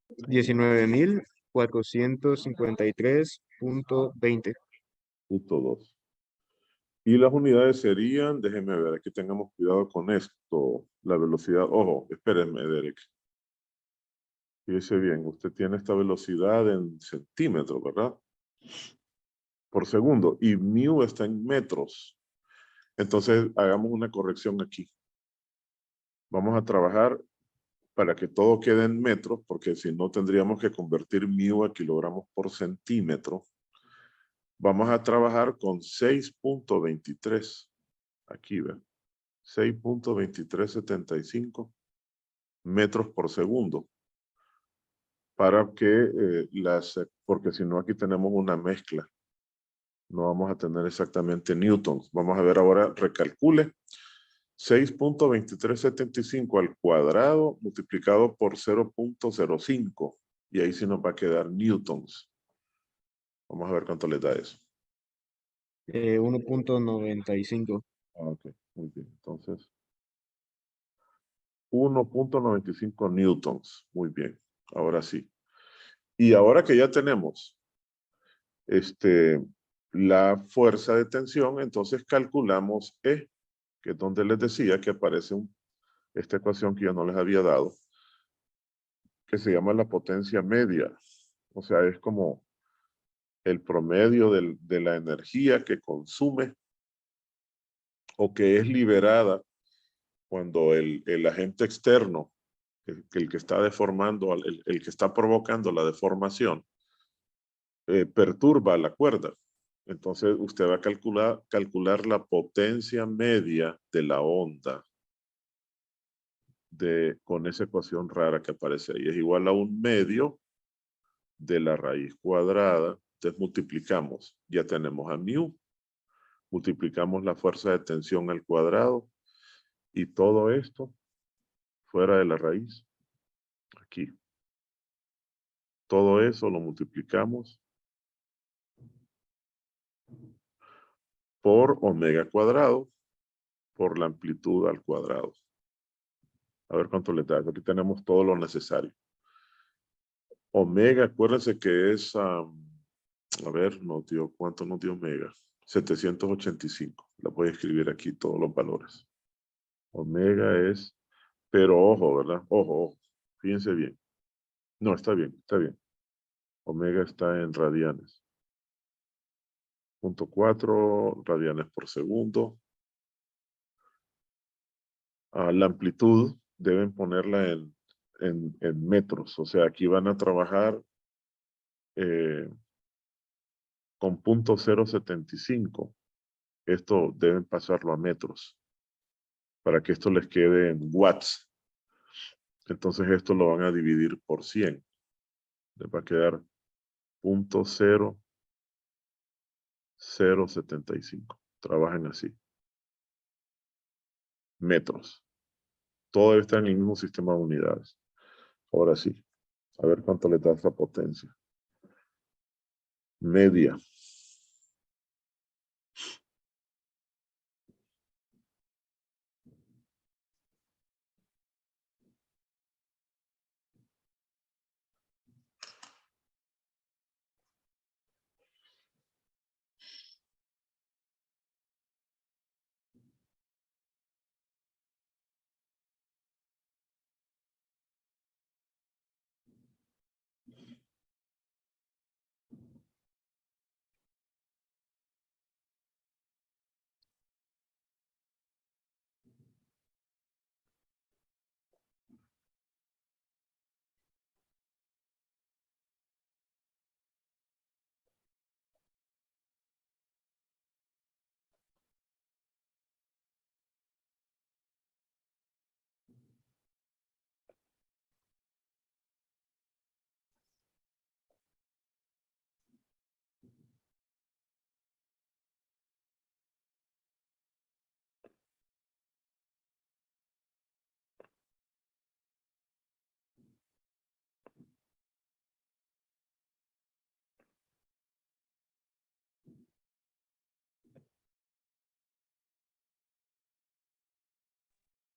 19.453.20. Punto 2. Y las unidades serían, déjenme ver, aquí tengamos cuidado con esto. La velocidad, ojo, espérenme, Derek. Fíjese bien, usted tiene esta velocidad en centímetros, ¿verdad? Por segundo. Y mu está en metros. Entonces, hagamos una corrección aquí. Vamos a trabajar para que todo quede en metros, porque si no tendríamos que convertir mu a kilogramos por centímetro. Vamos a trabajar con 6.23. Aquí, ¿ven? 6.2375 metros por segundo. Para que porque si no aquí tenemos una mezcla. No vamos a tener exactamente newtons. Vamos a ver ahora, recalcule. 6.2375 al cuadrado multiplicado por 0.05. Y ahí sí nos va a quedar newtons. Vamos a ver cuánto les da eso. 1.95. Ok, muy bien. Entonces, 1.95 newtons. Muy bien. Ahora sí. Y ahora que ya tenemos la fuerza de tensión, entonces calculamos E, que es donde les decía que aparece esta ecuación que yo no les había dado, que se llama la potencia media. O sea, es como el promedio de la energía que consume o que es liberada cuando el agente externo, el que está deformando, el que está provocando la deformación, perturba la cuerda. Entonces usted va a calcular la potencia media de la onda con esa ecuación rara que aparece ahí. Es igual a 1/2 de la raíz cuadrada. Entonces multiplicamos. Ya tenemos a mu. Multiplicamos la fuerza de tensión al cuadrado. Y todo esto fuera de la raíz, aquí. Todo eso lo multiplicamos por omega cuadrado, por la amplitud al cuadrado. A ver cuánto le da. Aquí tenemos todo lo necesario. Omega, acuérdense que es, a ver, nos dio, ¿cuánto nos dio omega? 785. La voy a escribir aquí todos los valores. Omega es, pero ojo, ¿verdad? Ojo, ojo. Fíjense bien. No, está bien, está bien. Omega está en radianes. 0.4 radianes por segundo. La amplitud deben ponerla en metros. O sea, aquí van a trabajar con 0.075. Esto deben pasarlo a metros para que esto les quede en watts. Entonces esto lo van a dividir por 100. Les va a quedar 0.0075. Trabajen así. Metros. Todo debe estar en el mismo sistema de unidades. Ahora sí. A ver cuánto le da esa potencia. Media.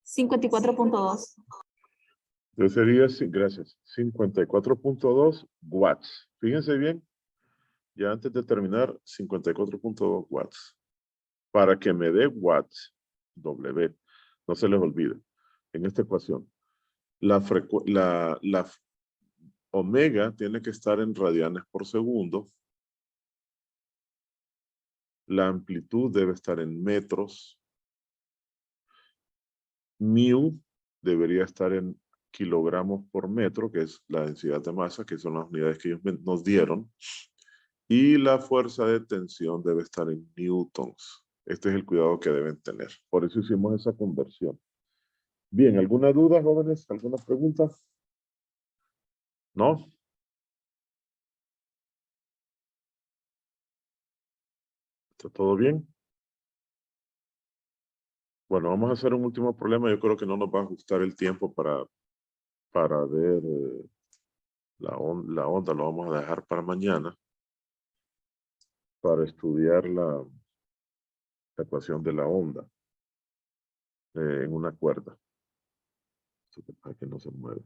$54.2. Entonces sería, gracias, 54.2 watts. Fíjense bien, ya antes de terminar, 54.2 watts. Para que me dé watts, W, no se les olvide, en esta ecuación, la omega tiene que estar en radianes por segundo, la amplitud debe estar en metros, mu debería estar en kilogramos por metro, que es la densidad de masa, que son las unidades que ellos nos dieron, y la fuerza de tensión debe estar en newtons. Este es el cuidado que deben tener. Por eso hicimos esa conversión. Bien, ¿alguna duda, jóvenes? ¿Alguna pregunta? ¿No? ¿Está todo bien? Bueno, vamos a hacer un último problema. Yo creo que no nos va a ajustar el tiempo para ver la onda. Lo vamos a dejar para mañana para estudiar la ecuación de la onda en una cuerda. Para que no se mueve.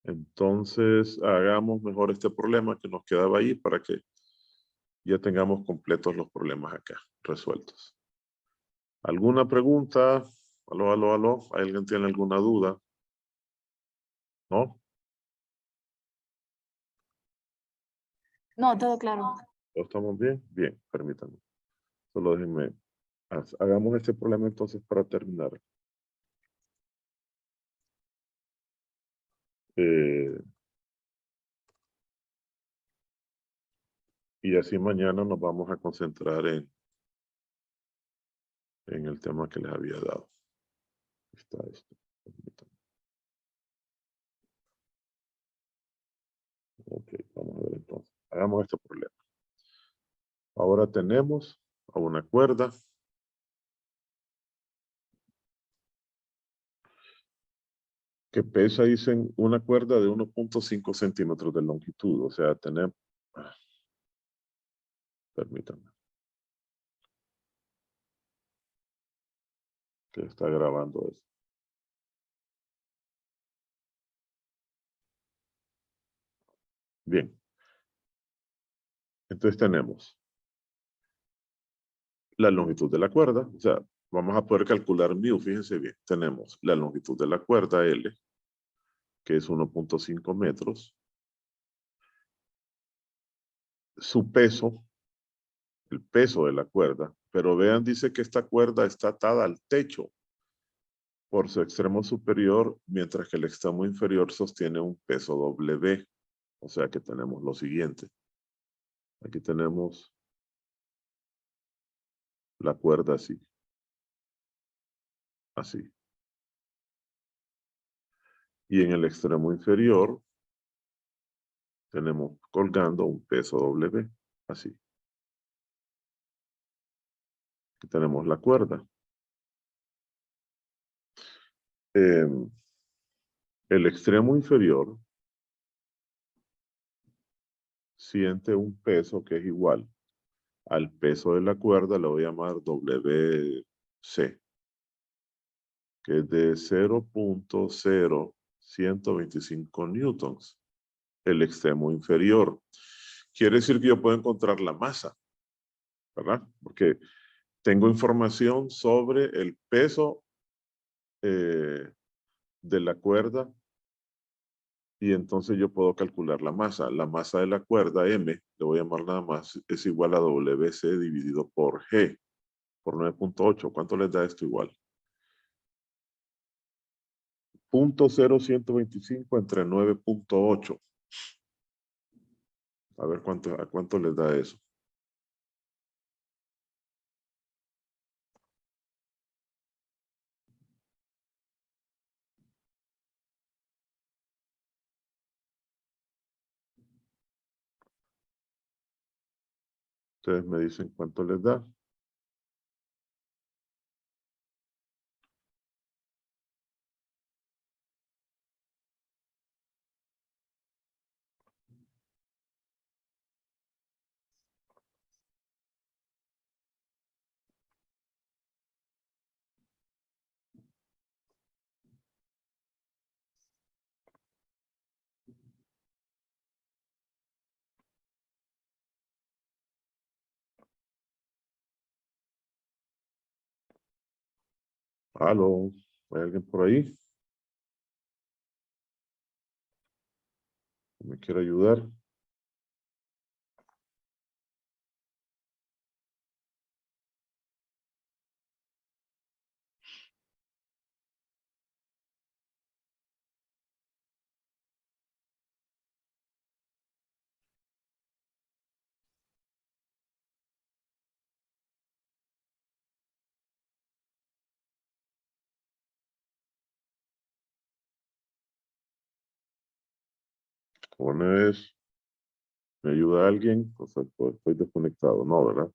Entonces, hagamos mejor este problema que nos quedaba ahí para que ya tengamos completos los problemas acá, resueltos. ¿Alguna pregunta? Aló, aló, aló. ¿Alguien tiene alguna duda? ¿No? No, todo claro. ¿Estamos bien? Bien, permítanme. Solo déjenme. Hagamos este problema entonces para terminar. Y así mañana nos vamos a concentrar en el tema que les había dado. Está esto. Permítanme. Ok, vamos a ver entonces. Hagamos este problema. Ahora tenemos a una cuerda que pesa, dicen, una cuerda de 1.5 centímetros de longitud. O sea, tenemos... Permítanme. Que está grabando eso. Bien. Entonces tenemos la longitud de la cuerda. O sea, vamos a poder calcular mu. Fíjense bien. Tenemos la longitud de la cuerda L, que es 1.5 metros. Su peso, el peso de la cuerda. Pero vean, dice que esta cuerda está atada al techo por su extremo superior, mientras que el extremo inferior sostiene un peso W. O sea que tenemos lo siguiente. Aquí tenemos la cuerda así. Así. Y en el extremo inferior tenemos colgando un peso W. Así. Aquí tenemos la cuerda. El extremo inferior siente un peso que es igual al peso de la cuerda, le voy a llamar WC, que es de 0.0125 newtons, el extremo inferior. Quiere decir que yo puedo encontrar la masa, ¿verdad? Porque tengo información sobre el peso de la cuerda y entonces yo puedo calcular la masa. La masa de la cuerda M, le voy a llamar nada más, es igual a WC dividido por G, por 9.8. ¿Cuánto les da esto igual? 0.0125 entre 9.8. A ver a cuánto les da eso. Ustedes me dicen cuánto les da. ¿Aló? ¿Hay alguien por ahí? ¿Me quiere ayudar? Una vez, ¿me ayuda alguien? O sea, pues, estoy desconectado, ¿no, verdad?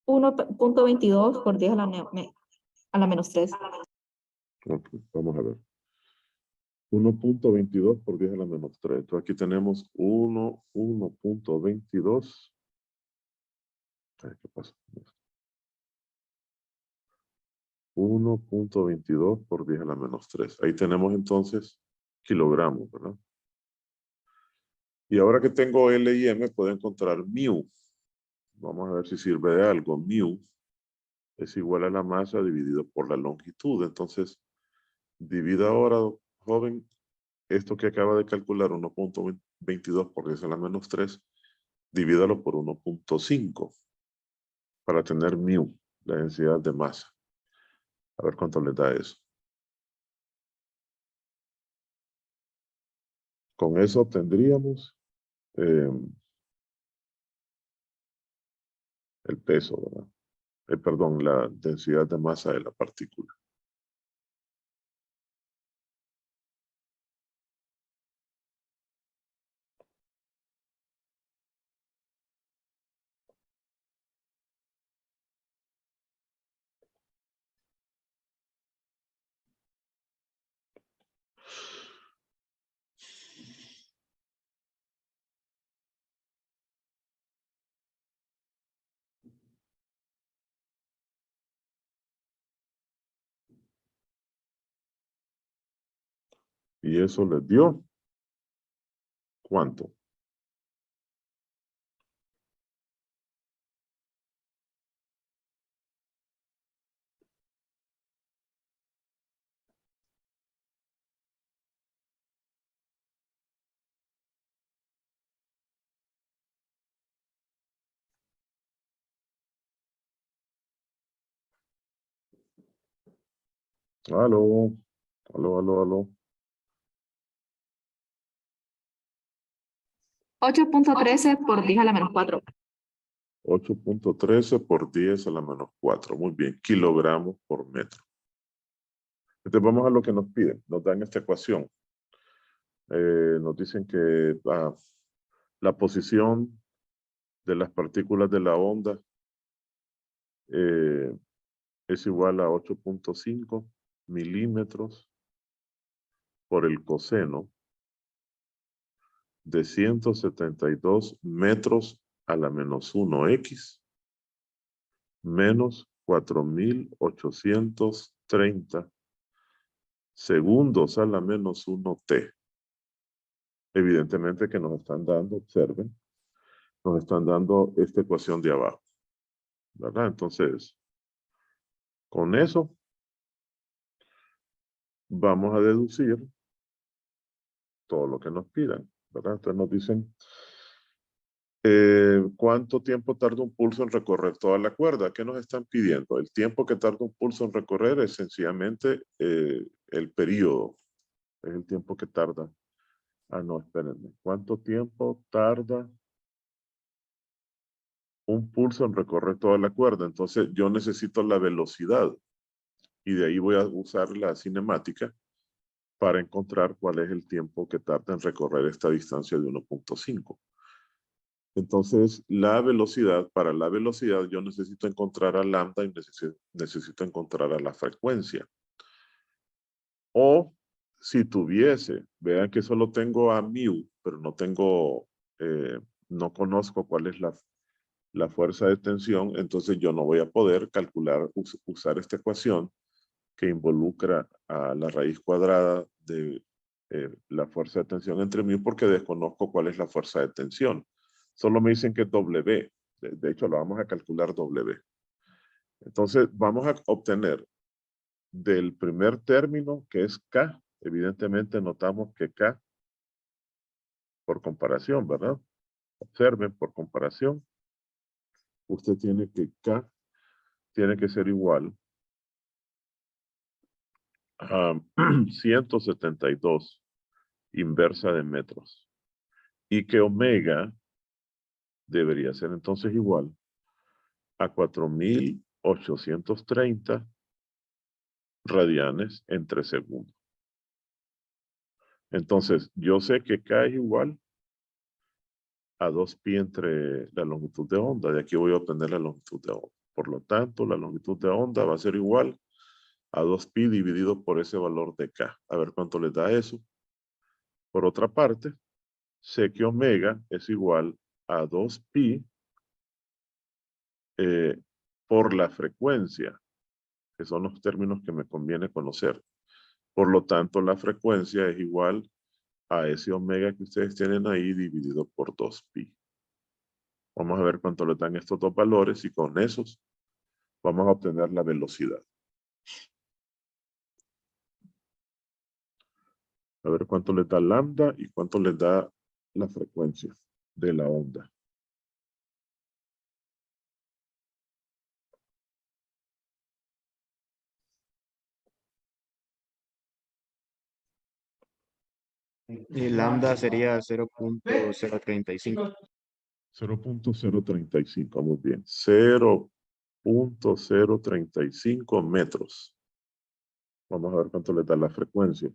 1.22 por 10 a la menos 3. Ok, vamos a ver. 1.22 por 10 a la menos 3. Entonces aquí tenemos 1.22. ¿Qué pasa? 1.22 por 10 a la menos 3. Ahí tenemos entonces kilogramos, ¿verdad? Y ahora que tengo L y M, puedo encontrar mu. Vamos a ver si sirve de algo. Mu es igual a la masa dividido por la longitud. Entonces, divida ahora, joven, esto que acaba de calcular, 1.22 por 10 a la menos 3, divídalo por 1.5 para tener mu, la densidad de masa. A ver cuánto le da eso. Con eso obtendríamos el peso, ¿verdad? Perdón, la densidad de masa de la partícula. Y eso les dio, ¿cuánto? Aló, aló, aló, aló. 8.13 por 10 a la menos 4. 8.13 por 10 a la menos 4. Muy bien, kilogramos por metro. Entonces vamos a lo que nos piden. Nos dan esta ecuación. Nos dicen que la posición de las partículas de la onda es igual a 8.5 milímetros por el coseno de 172 metros a la menos 1x menos 4.830 segundos a la menos 1t. Evidentemente que nos están dando, observen, nos están dando esta ecuación de abajo, ¿verdad? Entonces, con eso vamos a deducir todo lo que nos pidan, ¿verdad? Entonces nos dicen ¿cuánto tiempo tarda un pulso en recorrer toda la cuerda? ¿Qué nos están pidiendo? El tiempo que tarda un pulso en recorrer es sencillamente el periodo. Es el tiempo que tarda. Ah, no, espérenme. ¿Cuánto tiempo tarda un pulso en recorrer toda la cuerda? Entonces yo necesito la velocidad. Y de ahí voy a usar la cinemática para encontrar cuál es el tiempo que tarda en recorrer esta distancia de 1.5. Entonces, para la velocidad yo necesito encontrar a lambda y necesito encontrar a la frecuencia. O si tuviese, vean que solo tengo a mu, pero no conozco cuál es la fuerza de tensión, entonces yo no voy a poder usar esta ecuación que involucra a la raíz cuadrada de la fuerza de tensión entre mu porque desconozco cuál es la fuerza de tensión. Solo me dicen que es W. De hecho, lo vamos a calcular W. Entonces, vamos a obtener del primer término, que es K. Evidentemente, notamos que K, por comparación, ¿verdad? Observen, por comparación, usted tiene que K tiene que ser igual a 172 inversa de metros. Y que omega debería ser entonces igual a 4.830 radianes entre segundos. Entonces, yo sé que K es igual a 2pi entre la longitud de onda. De aquí voy a obtener la longitud de onda. Por lo tanto, la longitud de onda va a ser igual a 2pi dividido por ese valor de K. A ver cuánto les da eso. Por otra parte, sé que omega es igual a 2pi por la frecuencia, que son los términos que me conviene conocer. Por lo tanto, la frecuencia es igual a ese omega que ustedes tienen ahí dividido por 2pi. Vamos a ver cuánto le dan estos dos valores y con esos vamos a obtener la velocidad. A ver cuánto le da lambda y cuánto le da la frecuencia de la onda. Y lambda sería 0.035. 0.035, muy bien. 0.035 metros. Vamos a ver cuánto le da la frecuencia.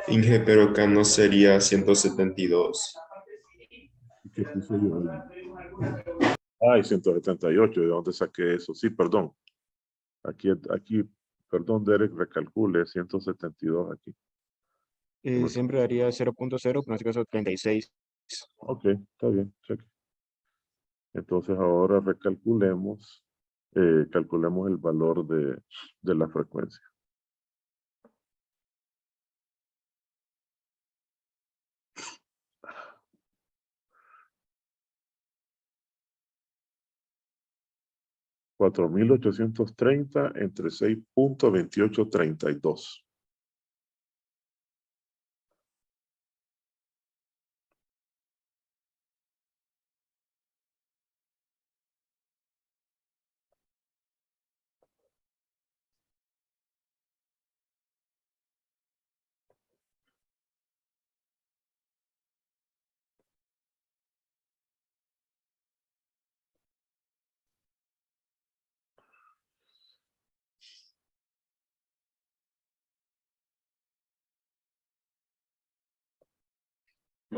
Inge, pero acá no sería 172. ¿Qué puse yo ahí? Ay, 178, ¿de dónde saqué eso? Sí, perdón. Aquí, perdón, Derek, recalcule, 172 aquí. Siempre daría 0.0, pero en este caso 36 Ok, está bien, cheque. Entonces ahora recalculemos, calculemos el valor de la frecuencia. $4,830 entre 6.2832.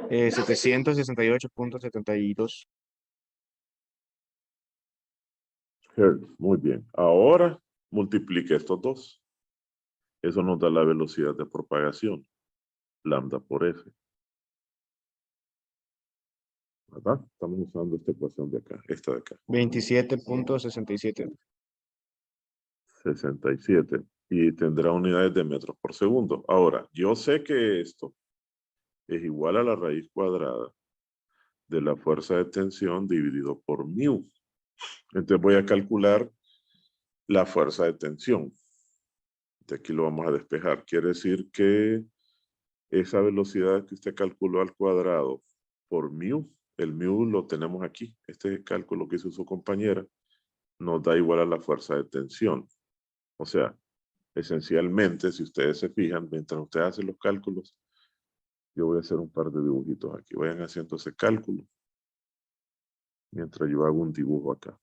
Eh, 768.72. Hertz, muy bien. Ahora multiplique estos dos. Eso nos da la velocidad de propagación. Lambda por F. ¿Verdad? Estamos usando esta ecuación de acá, esta de acá. 27.67. 67. Y tendrá unidades de metros por segundo. Ahora, yo sé que esto es igual a la raíz cuadrada de la fuerza de tensión dividido por mu. Entonces voy a calcular la fuerza de tensión. De aquí lo vamos a despejar. Quiere decir que esa velocidad que usted calculó al cuadrado por mu, el mu lo tenemos aquí. Este cálculo que hizo su compañera nos da igual a la fuerza de tensión. O sea, esencialmente, si ustedes se fijan, mientras ustedes hacen los cálculos, yo voy a hacer un par de dibujitos aquí. Vayan haciendo ese cálculo mientras yo hago un dibujo acá.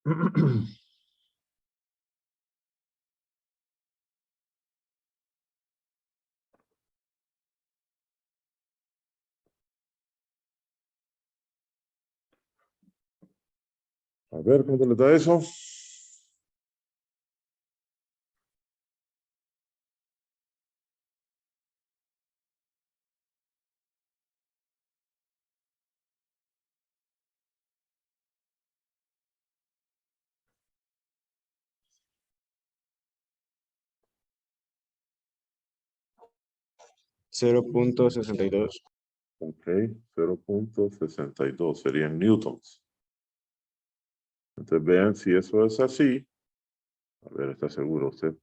A ver, ¿cuánto les da eso? $0.62. Ok, 0.62 serían newtons. Entonces vean si eso es así. A ver, ¿está seguro usted?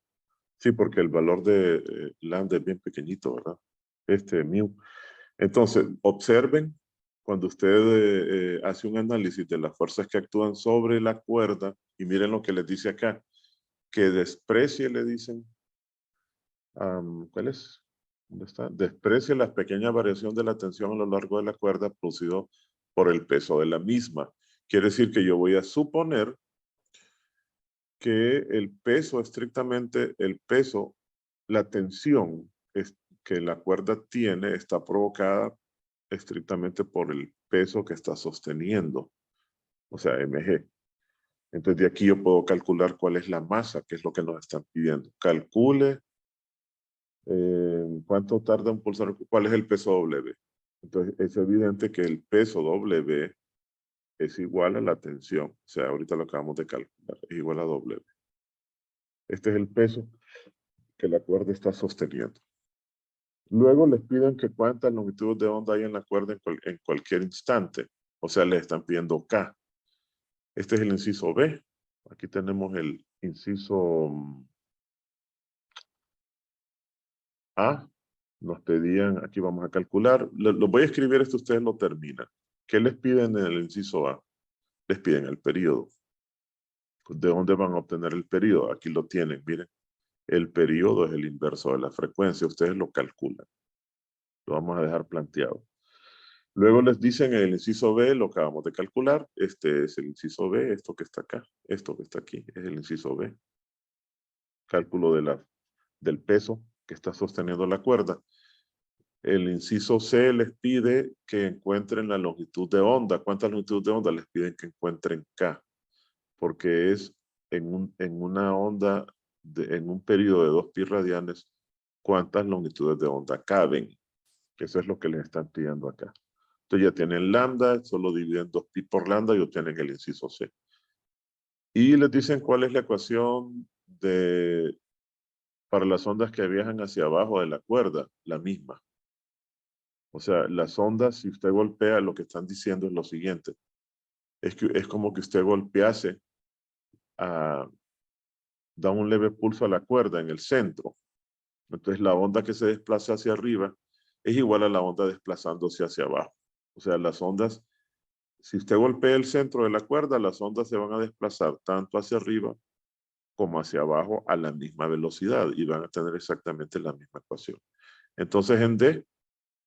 Sí, porque el valor de lambda es bien pequeñito, ¿verdad? Mu. Entonces, observen cuando usted hace un análisis de las fuerzas que actúan sobre la cuerda y miren lo que les dice acá, que desprecie, le dicen, ¿cuál es? ¿Dónde está? Desprecie la pequeña variación de la tensión a lo largo de la cuerda producido por el peso de la misma. Quiere decir que yo voy a suponer que el peso, estrictamente el peso, la tensión que la cuerda tiene está provocada estrictamente por el peso que está sosteniendo, o sea, mg. Entonces de aquí yo puedo calcular cuál es la masa, que es lo que nos están pidiendo. Calcule cuánto tarda un pulsar, cuál es el peso W. Entonces es evidente que el peso W es igual a la tensión. O sea, ahorita lo acabamos de calcular, es igual a W. Este es el peso que la cuerda está sosteniendo. Luego les piden que cuántas longitudes de onda hay en la cuerda en cualquier instante. O sea, les están pidiendo K. Este es el inciso B. Aquí tenemos el inciso A, nos pedían, aquí vamos a calcular, lo voy a escribir, esto ustedes lo terminan. ¿Qué les piden en el inciso A? Les piden el periodo. ¿De dónde van a obtener el periodo? Aquí lo tienen, miren. El periodo es el inverso de la frecuencia, ustedes lo calculan. Lo vamos a dejar planteado. Luego les dicen en el inciso B, lo acabamos de calcular. Este es el inciso B, esto que está acá, esto que está aquí, es el inciso B. Cálculo del peso que está sosteniendo la cuerda. El inciso C les pide que encuentren la longitud de onda. ¿Cuántas longitudes de onda? Les piden que encuentren K, porque es en una onda, en un periodo de 2 pi radianes, ¿cuántas longitudes de onda caben? Eso es lo que les están pidiendo acá. Entonces ya tienen lambda, solo dividen 2 pi por lambda y obtienen el inciso C. Y les dicen cuál es la ecuación para las ondas que viajan hacia abajo de la cuerda, la misma. O sea, las ondas, si usted golpea, lo que están diciendo es lo siguiente. Es como que usted golpease, da un leve pulso a la cuerda en el centro. Entonces la onda que se desplaza hacia arriba es igual a la onda desplazándose hacia abajo. O sea, las ondas, si usted golpea el centro de la cuerda, las ondas se van a desplazar tanto hacia arriba como hacia abajo a la misma velocidad y van a tener exactamente la misma ecuación. Entonces en D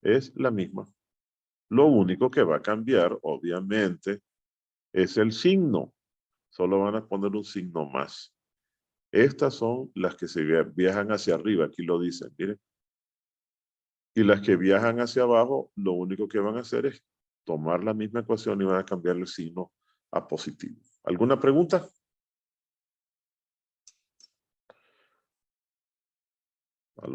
es la misma. Lo único que va a cambiar, obviamente, es el signo. Solo van a poner un signo más. Estas son las que se viajan hacia arriba, aquí lo dicen, miren. Y las que viajan hacia abajo, lo único que van a hacer es tomar la misma ecuación y van a cambiar el signo a positivo. ¿Alguna pregunta?